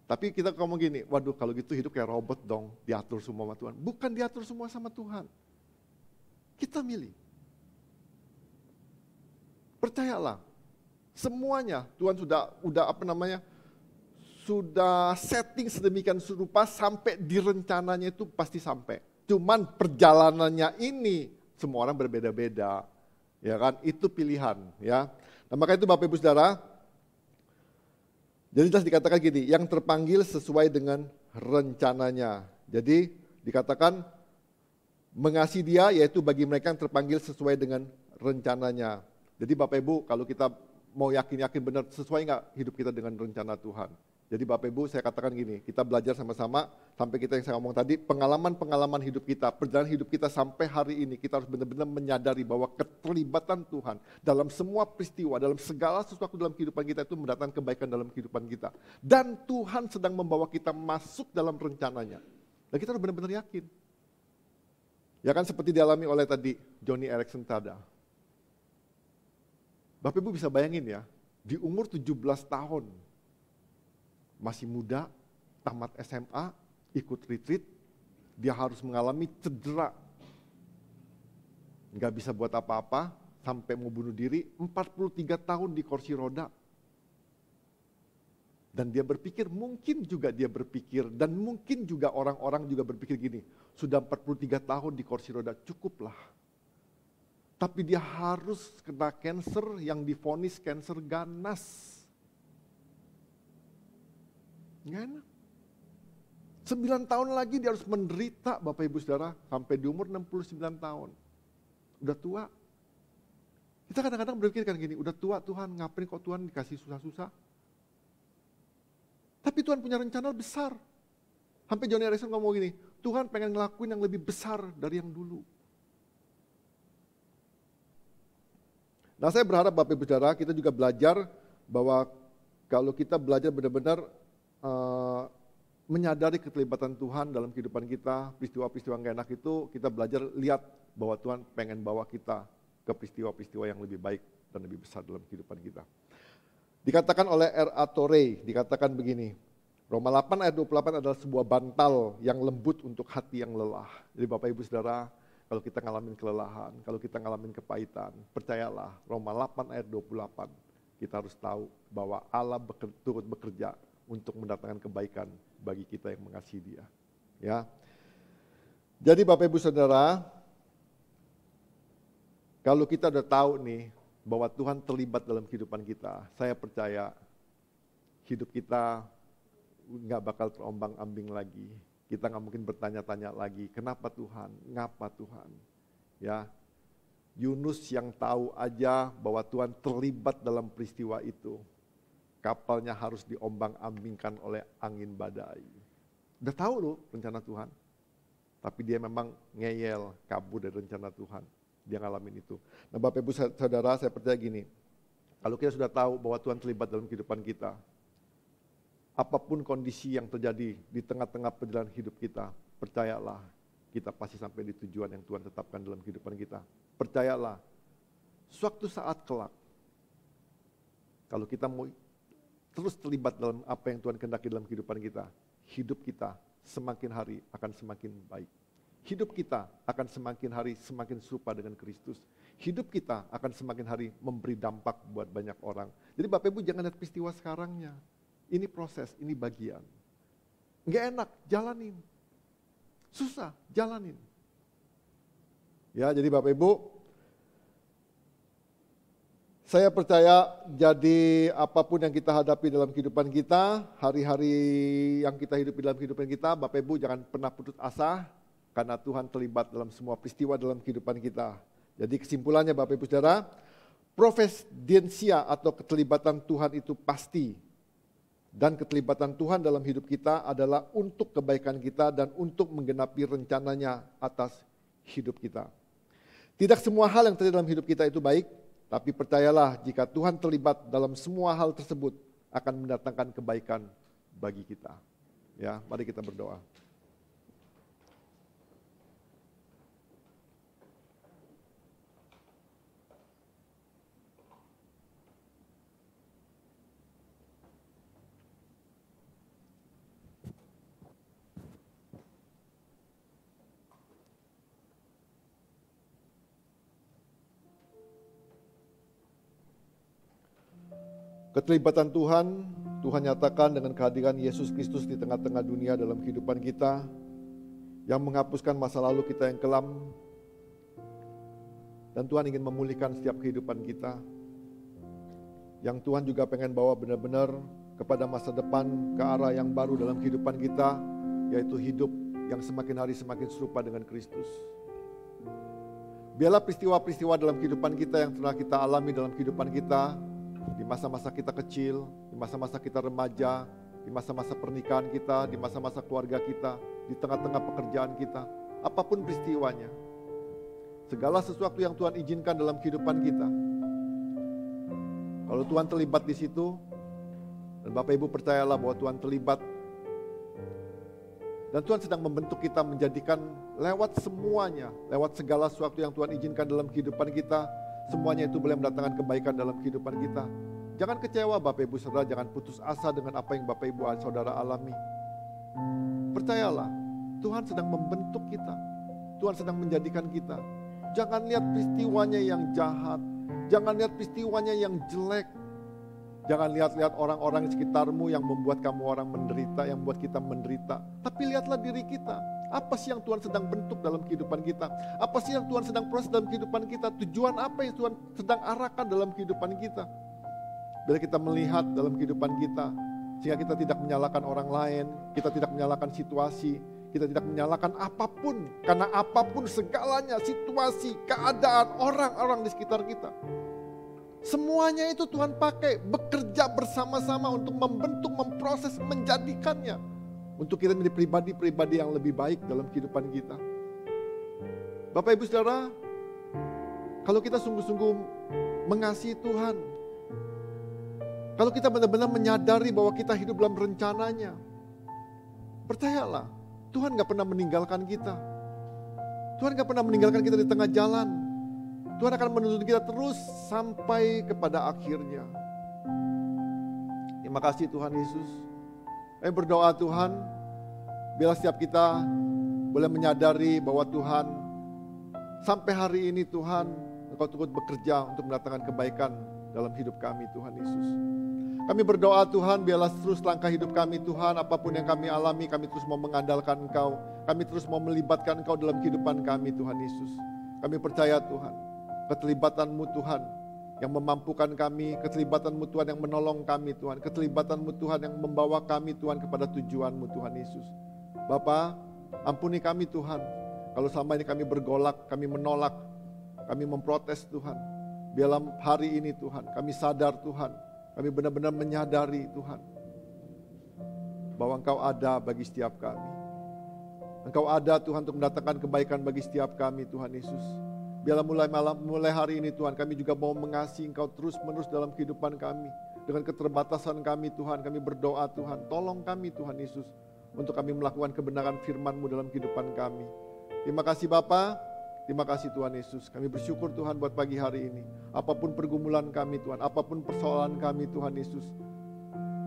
Tapi kita ngomong gini, waduh kalau gitu hidup kayak robot dong, diatur semua sama Tuhan. Bukan diatur semua sama Tuhan. Kita milih. Percayalah, semuanya Tuhan sudah setting sedemikian serupa sampai di rencananya itu pasti sampai. Cuman perjalanannya ini semua orang berbeda-beda. Ya kan, itu pilihan ya. Nah, maka itu Bapak Ibu Saudara, jadi jelas dikatakan gini, yang terpanggil sesuai dengan rencananya. Jadi dikatakan mengasihi Dia yaitu bagi mereka yang terpanggil sesuai dengan rencananya. Jadi Bapak Ibu kalau kita mau yakin-yakin benar sesuai nggak hidup kita dengan rencana Tuhan. Jadi Bapak Ibu saya katakan gini, kita belajar sama-sama sampai kita yang saya ngomong tadi, pengalaman-pengalaman hidup kita, perjalanan hidup kita sampai hari ini, kita harus benar-benar menyadari bahwa keterlibatan Tuhan dalam semua peristiwa, dalam segala sesuatu dalam kehidupan kita itu mendatangkan kebaikan dalam kehidupan kita. Dan Tuhan sedang membawa kita masuk dalam rencananya. Dan kita harus benar-benar yakin. Ya kan seperti dialami oleh tadi Johnny Erickson Tada. Bapak Ibu bisa bayangin ya, di umur 17 tahun, masih muda, tamat SMA, ikut retreat, dia harus mengalami cedera. Nggak bisa buat apa-apa, sampai mau bunuh diri, 43 tahun di kursi roda. Dan dia berpikir, dan mungkin juga orang-orang juga berpikir gini, sudah 43 tahun di kursi roda, cukuplah. Tapi dia harus kena kanker yang divonis kanker ganas. Nggak enak. 9 tahun lagi dia harus menderita Bapak Ibu Saudara sampai di umur 69 tahun. Udah tua. Kita kadang-kadang berpikir kan gini, udah tua Tuhan, ngapain kok Tuhan dikasih susah-susah? Tapi Tuhan punya rencana besar. Sampai Joni Eareckson ngomong gini, Tuhan pengen ngelakuin yang lebih besar dari yang dulu. Nah, saya berharap Bapak Ibu Saudara kita juga belajar bahwa kalau kita belajar benar-benar menyadari keterlibatan Tuhan dalam kehidupan kita, peristiwa-peristiwa yang gak enak itu kita belajar lihat bahwa Tuhan pengen bawa kita ke peristiwa-peristiwa yang lebih baik dan lebih besar dalam kehidupan kita. Dikatakan oleh R.A. Torrey, dikatakan begini, Roma 8 ayat 28 adalah sebuah bantal yang lembut untuk hati yang lelah. Jadi Bapak Ibu Saudara, kalau kita ngalamin kelelahan, kalau kita ngalamin kepahitan, percayalah Roma 8 ayat 28, kita harus tahu bahwa Allah turut bekerja untuk mendatangkan kebaikan bagi kita yang mengasihi Dia. Ya. Jadi Bapak Ibu Saudara, kalau kita udah tahu nih bahwa Tuhan terlibat dalam kehidupan kita, saya percaya hidup kita nggak bakal terombang-ambing lagi. Kita nggak mungkin bertanya-tanya lagi, kenapa Tuhan, ngapa Tuhan? Ya, Yunus yang tahu aja bahwa Tuhan terlibat dalam peristiwa itu, kapalnya harus diombang-ambingkan oleh angin badai. Udah tahu loh rencana Tuhan, tapi dia memang ngeyel, kabur dari rencana Tuhan. Dia ngalamin itu. Nah Bapak Ibu Saudara, saya percaya gini, kalau kita sudah tahu bahwa Tuhan terlibat dalam kehidupan kita, apapun kondisi yang terjadi di tengah-tengah perjalanan hidup kita, percayalah kita pasti sampai di tujuan yang Tuhan tetapkan dalam kehidupan kita. Percayalah, suatu saat kelak, kalau kita mau terus terlibat dalam apa yang Tuhan kehendaki dalam kehidupan kita, hidup kita semakin hari akan semakin baik. Hidup kita akan semakin hari semakin serupa dengan Kristus. Hidup kita akan semakin hari memberi dampak buat banyak orang. Jadi Bapak Ibu jangan lihat peristiwa sekarangnya. Ini proses, ini bagian. Nggak enak, jalanin. Susah, jalanin. Ya, jadi Bapak Ibu, saya percaya jadi apapun yang kita hadapi dalam kehidupan kita, hari-hari yang kita hidupi dalam kehidupan kita, Bapak Ibu jangan pernah putus asa, karena Tuhan terlibat dalam semua peristiwa dalam kehidupan kita. Jadi kesimpulannya Bapak Ibu Saudara, profesidensia atau keterlibatan Tuhan itu pasti. Dan keterlibatan Tuhan dalam hidup kita adalah untuk kebaikan kita dan untuk menggenapi rencananya atas hidup kita. Tidak semua hal yang terjadi dalam hidup kita itu baik, tapi percayalah jika Tuhan terlibat dalam semua hal tersebut akan mendatangkan kebaikan bagi kita. Ya, mari kita berdoa. Keterlibatan Tuhan, Tuhan nyatakan dengan kehadiran Yesus Kristus di tengah-tengah dunia dalam kehidupan kita, yang menghapuskan masa lalu kita yang kelam, dan Tuhan ingin memulihkan setiap kehidupan kita, yang Tuhan juga pengen bawa benar-benar kepada masa depan, ke arah yang baru dalam kehidupan kita, yaitu hidup yang semakin hari semakin serupa dengan Kristus. Biarlah peristiwa-peristiwa dalam kehidupan kita yang telah kita alami dalam kehidupan kita, di masa-masa kita kecil, di masa-masa kita remaja, di masa-masa pernikahan kita, di masa-masa keluarga kita, di tengah-tengah pekerjaan kita, apapun peristiwanya, segala sesuatu yang Tuhan izinkan dalam kehidupan kita, kalau Tuhan terlibat di situ, dan Bapak Ibu percayalah bahwa Tuhan terlibat, dan Tuhan sedang membentuk kita menjadikan lewat semuanya, lewat segala sesuatu yang Tuhan izinkan dalam kehidupan kita, semuanya itu boleh mendatangkan kebaikan dalam kehidupan kita. Jangan kecewa Bapak Ibu Saudara, jangan putus asa dengan apa yang Bapak Ibu Saudara alami. Percayalah, Tuhan sedang membentuk kita. Tuhan sedang menjadikan kita. Jangan lihat peristiwanya yang jahat. Jangan lihat peristiwanya yang jelek. Jangan lihat-lihat orang-orang di sekitarmu yang membuat kamu orang menderita, yang membuat kita menderita. Tapi lihatlah diri kita. Apa sih yang Tuhan sedang bentuk dalam kehidupan kita? Apa sih yang Tuhan sedang proses dalam kehidupan kita? Tujuan apa yang Tuhan sedang arahkan dalam kehidupan kita? Bila kita melihat dalam kehidupan kita, sehingga kita tidak menyalahkan orang lain, kita tidak menyalahkan situasi, kita tidak menyalahkan apapun, karena apapun segalanya, situasi, keadaan, orang-orang di sekitar kita. Semuanya itu Tuhan pakai, bekerja bersama-sama untuk membentuk, memproses, menjadikannya untuk kita menjadi pribadi-pribadi yang lebih baik dalam kehidupan kita. Bapak Ibu Saudara, kalau kita sungguh-sungguh mengasihi Tuhan, kalau kita benar-benar menyadari bahwa kita hidup dalam rencananya, percayalah, Tuhan gak pernah meninggalkan kita. Tuhan gak pernah meninggalkan kita di tengah jalan. Tuhan akan menuntun kita terus sampai kepada akhirnya. Terima kasih Tuhan Yesus. Kami berdoa Tuhan, biarlah setiap kita boleh menyadari bahwa Tuhan, sampai hari ini Tuhan, Engkau turut bekerja untuk mendatangkan kebaikan dalam hidup kami Tuhan Yesus. Kami berdoa Tuhan, biarlah terus langkah hidup kami Tuhan, apapun yang kami alami, kami terus mau mengandalkan Engkau. Kami terus mau melibatkan Engkau dalam kehidupan kami Tuhan Yesus. Kami percaya Tuhan, keterlibatan-Mu Tuhan yang memampukan kami, keterlibatan-Mu Tuhan yang menolong kami Tuhan, keterlibatan-Mu Tuhan yang membawa kami Tuhan kepada tujuan-Mu Tuhan Yesus. Bapa, ampuni kami Tuhan, kalau selama ini kami bergolak, kami menolak, kami memprotes Tuhan. Biarlah hari ini Tuhan, kami sadar Tuhan, kami benar-benar menyadari Tuhan, bahwa Engkau ada bagi setiap kami. Engkau ada Tuhan untuk mendatangkan kebaikan bagi setiap kami Tuhan Yesus. Biarlah mulai hari ini Tuhan, kami juga mau mengasihi Engkau terus-menerus dalam kehidupan kami. Dengan keterbatasan kami Tuhan, kami berdoa Tuhan, tolong kami Tuhan Yesus, untuk kami melakukan kebenaran firman-Mu dalam kehidupan kami. Terima kasih Bapa, terima kasih Tuhan Yesus. Kami bersyukur Tuhan buat pagi hari ini. Apapun pergumulan kami Tuhan, apapun persoalan kami Tuhan Yesus,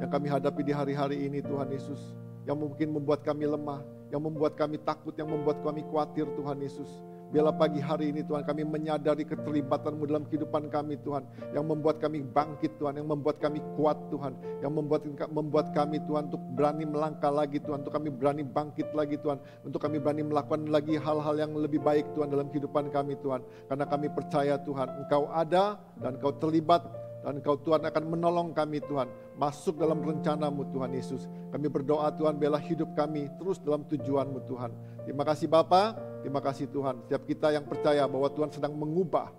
yang kami hadapi di hari-hari ini Tuhan Yesus, yang mungkin membuat kami lemah, yang membuat kami takut, yang membuat kami khawatir Tuhan Yesus. Biarlah pagi hari ini Tuhan kami menyadari keterlibatan-Mu dalam kehidupan kami Tuhan, yang membuat kami bangkit Tuhan, yang membuat kami kuat Tuhan, yang membuat kami Tuhan untuk berani melangkah lagi Tuhan, untuk kami berani bangkit lagi Tuhan, untuk kami berani melakukan lagi hal-hal yang lebih baik Tuhan dalam kehidupan kami Tuhan. Karena kami percaya Tuhan, Engkau ada dan Engkau terlibat, dan Engkau Tuhan akan menolong kami Tuhan, masuk dalam rencana-Mu Tuhan Yesus. Kami berdoa Tuhan, biarlah hidup kami terus dalam tujuan-Mu Tuhan. Terima kasih Bapa, terima kasih Tuhan. Setiap kita yang percaya bahwa Tuhan sedang mengubah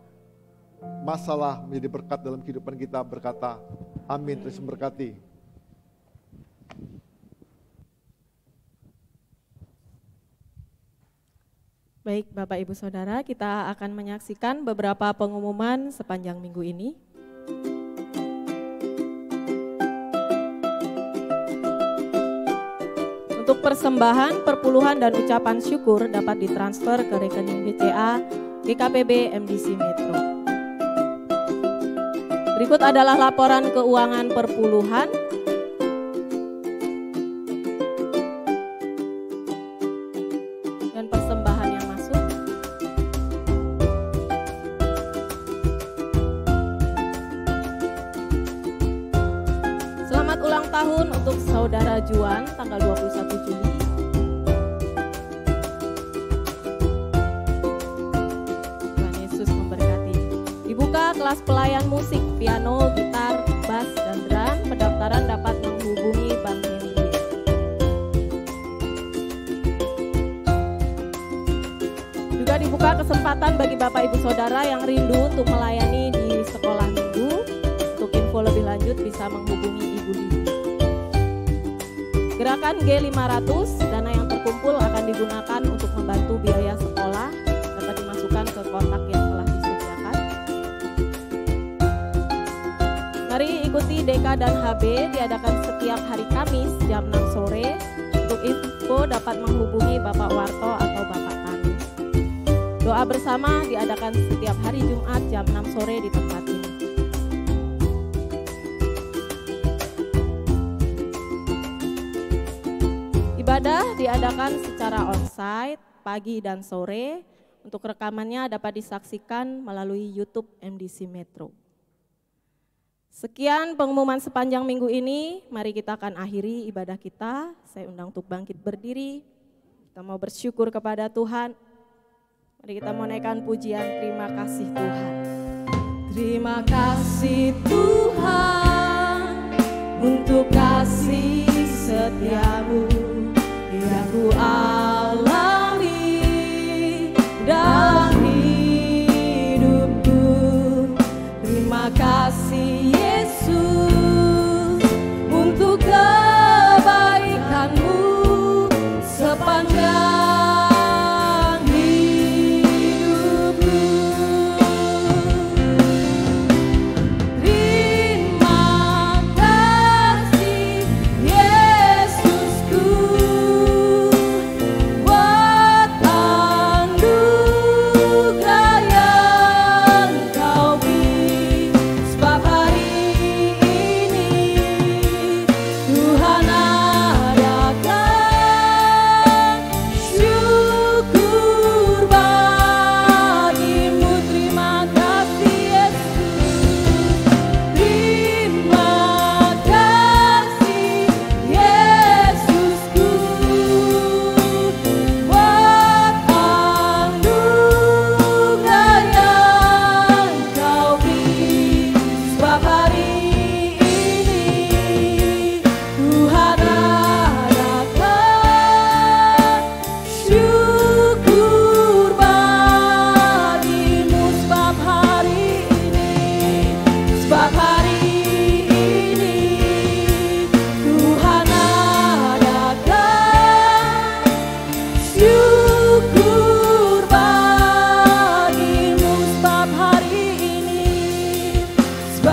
masalah menjadi berkat dalam kehidupan kita, berkata amin. Terus memberkati. Baik Bapak Ibu Saudara, kita akan menyaksikan beberapa pengumuman sepanjang minggu ini. Untuk persembahan, perpuluhan, dan ucapan syukur dapat ditransfer ke rekening BCA GKPB MDC Metro. Berikut adalah laporan keuangan perpuluhan. Dan persembahan yang masuk. Selamat ulang tahun untuk Saudara Juan tanggal 21 Juli. Tuhan Yesus memberkati. Dibuka kelas pelayan musik, piano, gitar, bass, dan drum. Pendaftaran dapat menghubungi Bang Henry. Juga dibuka kesempatan bagi Bapak Ibu Saudara yang rindu untuk melayani di sekolah minggu. Untuk info lebih lanjut bisa menghubungi Ibu Lili. Gerakan G500, dana yang terkumpul akan digunakan untuk membantu biaya sekolah, dapat dimasukkan ke kotak yang telah disediakan. Mari ikuti DK dan HB, diadakan setiap hari Kamis jam 6 sore. Untuk info dapat menghubungi Bapak Warto atau Bapak Tani. Doa bersama diadakan setiap hari Jumat jam 6 sore di tempat ini. Ibadah diadakan secara onsite pagi dan sore. Untuk rekamannya dapat disaksikan melalui YouTube MDC Metro. Sekian pengumuman sepanjang minggu ini. Mari kita akan akhiri ibadah kita. Saya undang untuk bangkit berdiri. Kita mau bersyukur kepada Tuhan. Mari kita mau naikkan pujian terima kasih Tuhan. Terima kasih Tuhan untuk kasih setiamu yang ku alami dalam hidupku. Terima kasih Yesus untuk kebaikan-Mu.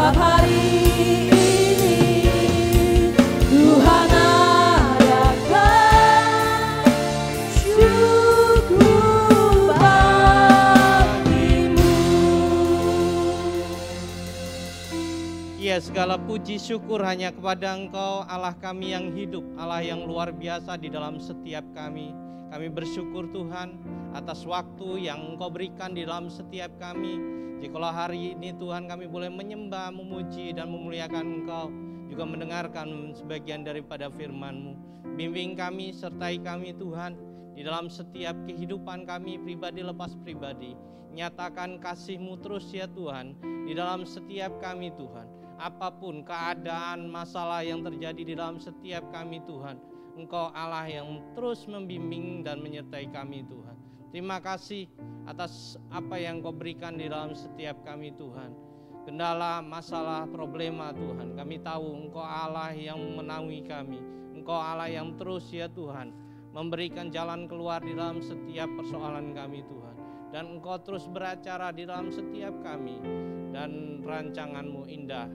setiap hari ini Tuhan adakan syukur bagimu. Ya, segala puji syukur hanya kepada Engkau, Allah kami yang hidup, Allah yang luar biasa di dalam setiap kami. Kami bersyukur Tuhan atas waktu yang Engkau berikan di dalam setiap kami. Jikalau hari ini Tuhan kami boleh menyembah, memuji dan memuliakan Engkau, juga mendengarkan sebagian daripada firman-Mu. Bimbing kami, sertai kami Tuhan, di dalam setiap kehidupan kami pribadi lepas pribadi. Nyatakan kasih-Mu terus ya Tuhan, di dalam setiap kami Tuhan. Apapun keadaan, masalah yang terjadi di dalam setiap kami Tuhan, Engkau Allah yang terus membimbing dan menyertai kami Tuhan. Terima kasih atas apa yang Kau berikan di dalam setiap kami Tuhan. Kendala, masalah, problema Tuhan, kami tahu Engkau Allah yang menaungi kami. Engkau Allah yang terus ya Tuhan memberikan jalan keluar di dalam setiap persoalan kami Tuhan. Dan Engkau terus beracara di dalam setiap kami. Dan rancangan-Mu indah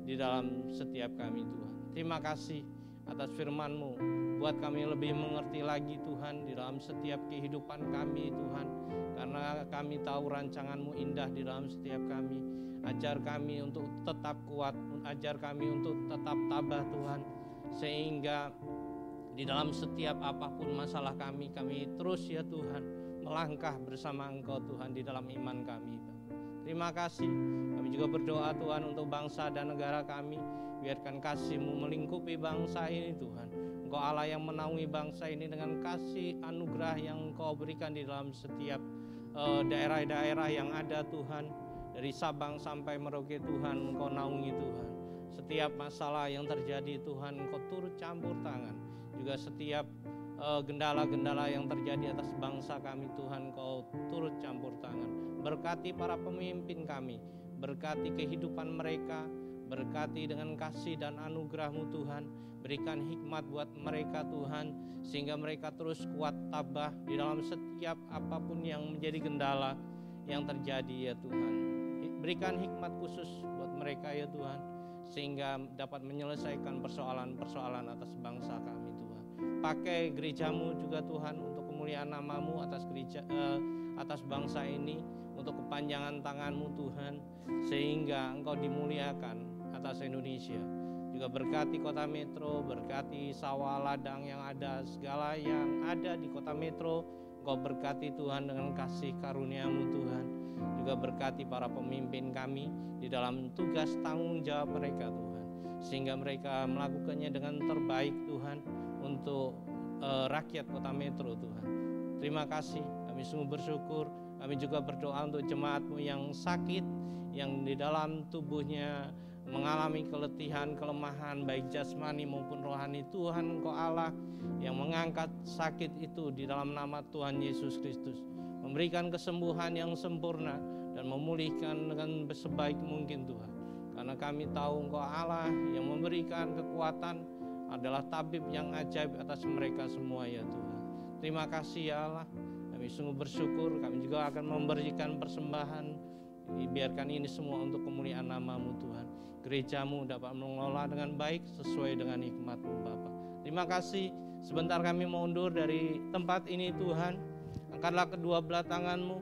di dalam setiap kami Tuhan. Terima kasih atas firman-Mu, buat kami lebih mengerti lagi Tuhan di dalam setiap kehidupan kami Tuhan. Karena kami tahu rancangan-Mu indah di dalam setiap kami. Ajar kami untuk tetap kuat, ajar kami untuk tetap tabah Tuhan. Sehingga di dalam setiap apapun masalah kami terus ya Tuhan melangkah bersama Engkau Tuhan di dalam iman kami. Terima kasih. Kami juga berdoa Tuhan untuk bangsa dan negara kami. Biarkan kasih-Mu melingkupi bangsa ini Tuhan. Engkau Allah yang menaungi bangsa ini dengan kasih anugerah yang Engkau berikan di dalam setiap daerah-daerah yang ada Tuhan. Dari Sabang sampai Merauke Tuhan Engkau naungi Tuhan. Setiap masalah yang terjadi Tuhan Engkau turut campur tangan. Juga setiap gendala-gendala yang terjadi atas bangsa kami Tuhan Engkau turut campur tangan. Berkati para pemimpin kami, berkati kehidupan mereka, berkati dengan kasih dan anugerah-Mu Tuhan. Berikan hikmat buat mereka Tuhan, sehingga mereka terus kuat tabah di dalam setiap apapun yang menjadi kendala yang terjadi ya Tuhan. Berikan hikmat khusus buat mereka ya Tuhan, sehingga dapat menyelesaikan persoalan-persoalan atas bangsa kami Tuhan. Pakai gereja-Mu juga Tuhan untuk kemuliaan nama-Mu atas gereja, atas bangsa ini, untuk kepanjangan tangan-Mu Tuhan, sehingga Engkau dimuliakan atas Indonesia. Juga berkati kota metro, berkati sawah ladang yang ada, segala yang ada di kota metro. Engkau berkati Tuhan dengan kasih karunia-Mu Tuhan. Juga berkati para pemimpin kami di dalam tugas tanggung jawab mereka Tuhan, sehingga mereka melakukannya dengan terbaik Tuhan untuk rakyat kota metro Tuhan. Terima kasih, kami sungguh bersyukur. Kami juga berdoa untuk jemaat-Mu yang sakit, yang di dalam tubuhnya mengalami keletihan, kelemahan, baik jasmani maupun rohani. Tuhan Engkau Allah yang mengangkat sakit itu di dalam nama Tuhan Yesus Kristus. Memberikan kesembuhan yang sempurna dan memulihkan dengan sebaik mungkin Tuhan. Karena kami tahu Engkau Allah yang memberikan kekuatan, adalah tabib yang ajaib atas mereka semua ya Tuhan. Terima kasih ya Allah. Kami sungguh bersyukur, kami juga akan memberikan persembahan. Biarkan ini semua untuk kemuliaan nama-Mu Tuhan. Gereja-Mu dapat mengelola dengan baik sesuai dengan hikmat-Mu Bapa. Terima kasih, sebentar kami mundur dari tempat ini Tuhan. Angkatlah kedua belah tangan-Mu.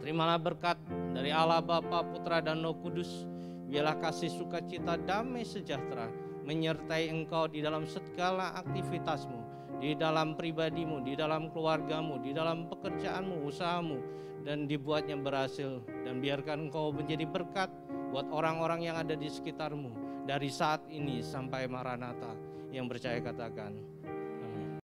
Terimalah berkat dari Allah Bapa, Putra dan Roh Kudus. Biarlah kasih sukacita, damai sejahtera menyertai Engkau di dalam segala aktivitas-Mu, di dalam pribadimu, di dalam keluargamu, di dalam pekerjaanmu, usahamu, dan dibuatnya berhasil. Dan biarkan Engkau menjadi berkat buat orang-orang yang ada di sekitarmu dari saat ini sampai Maranatha. Yang percaya katakan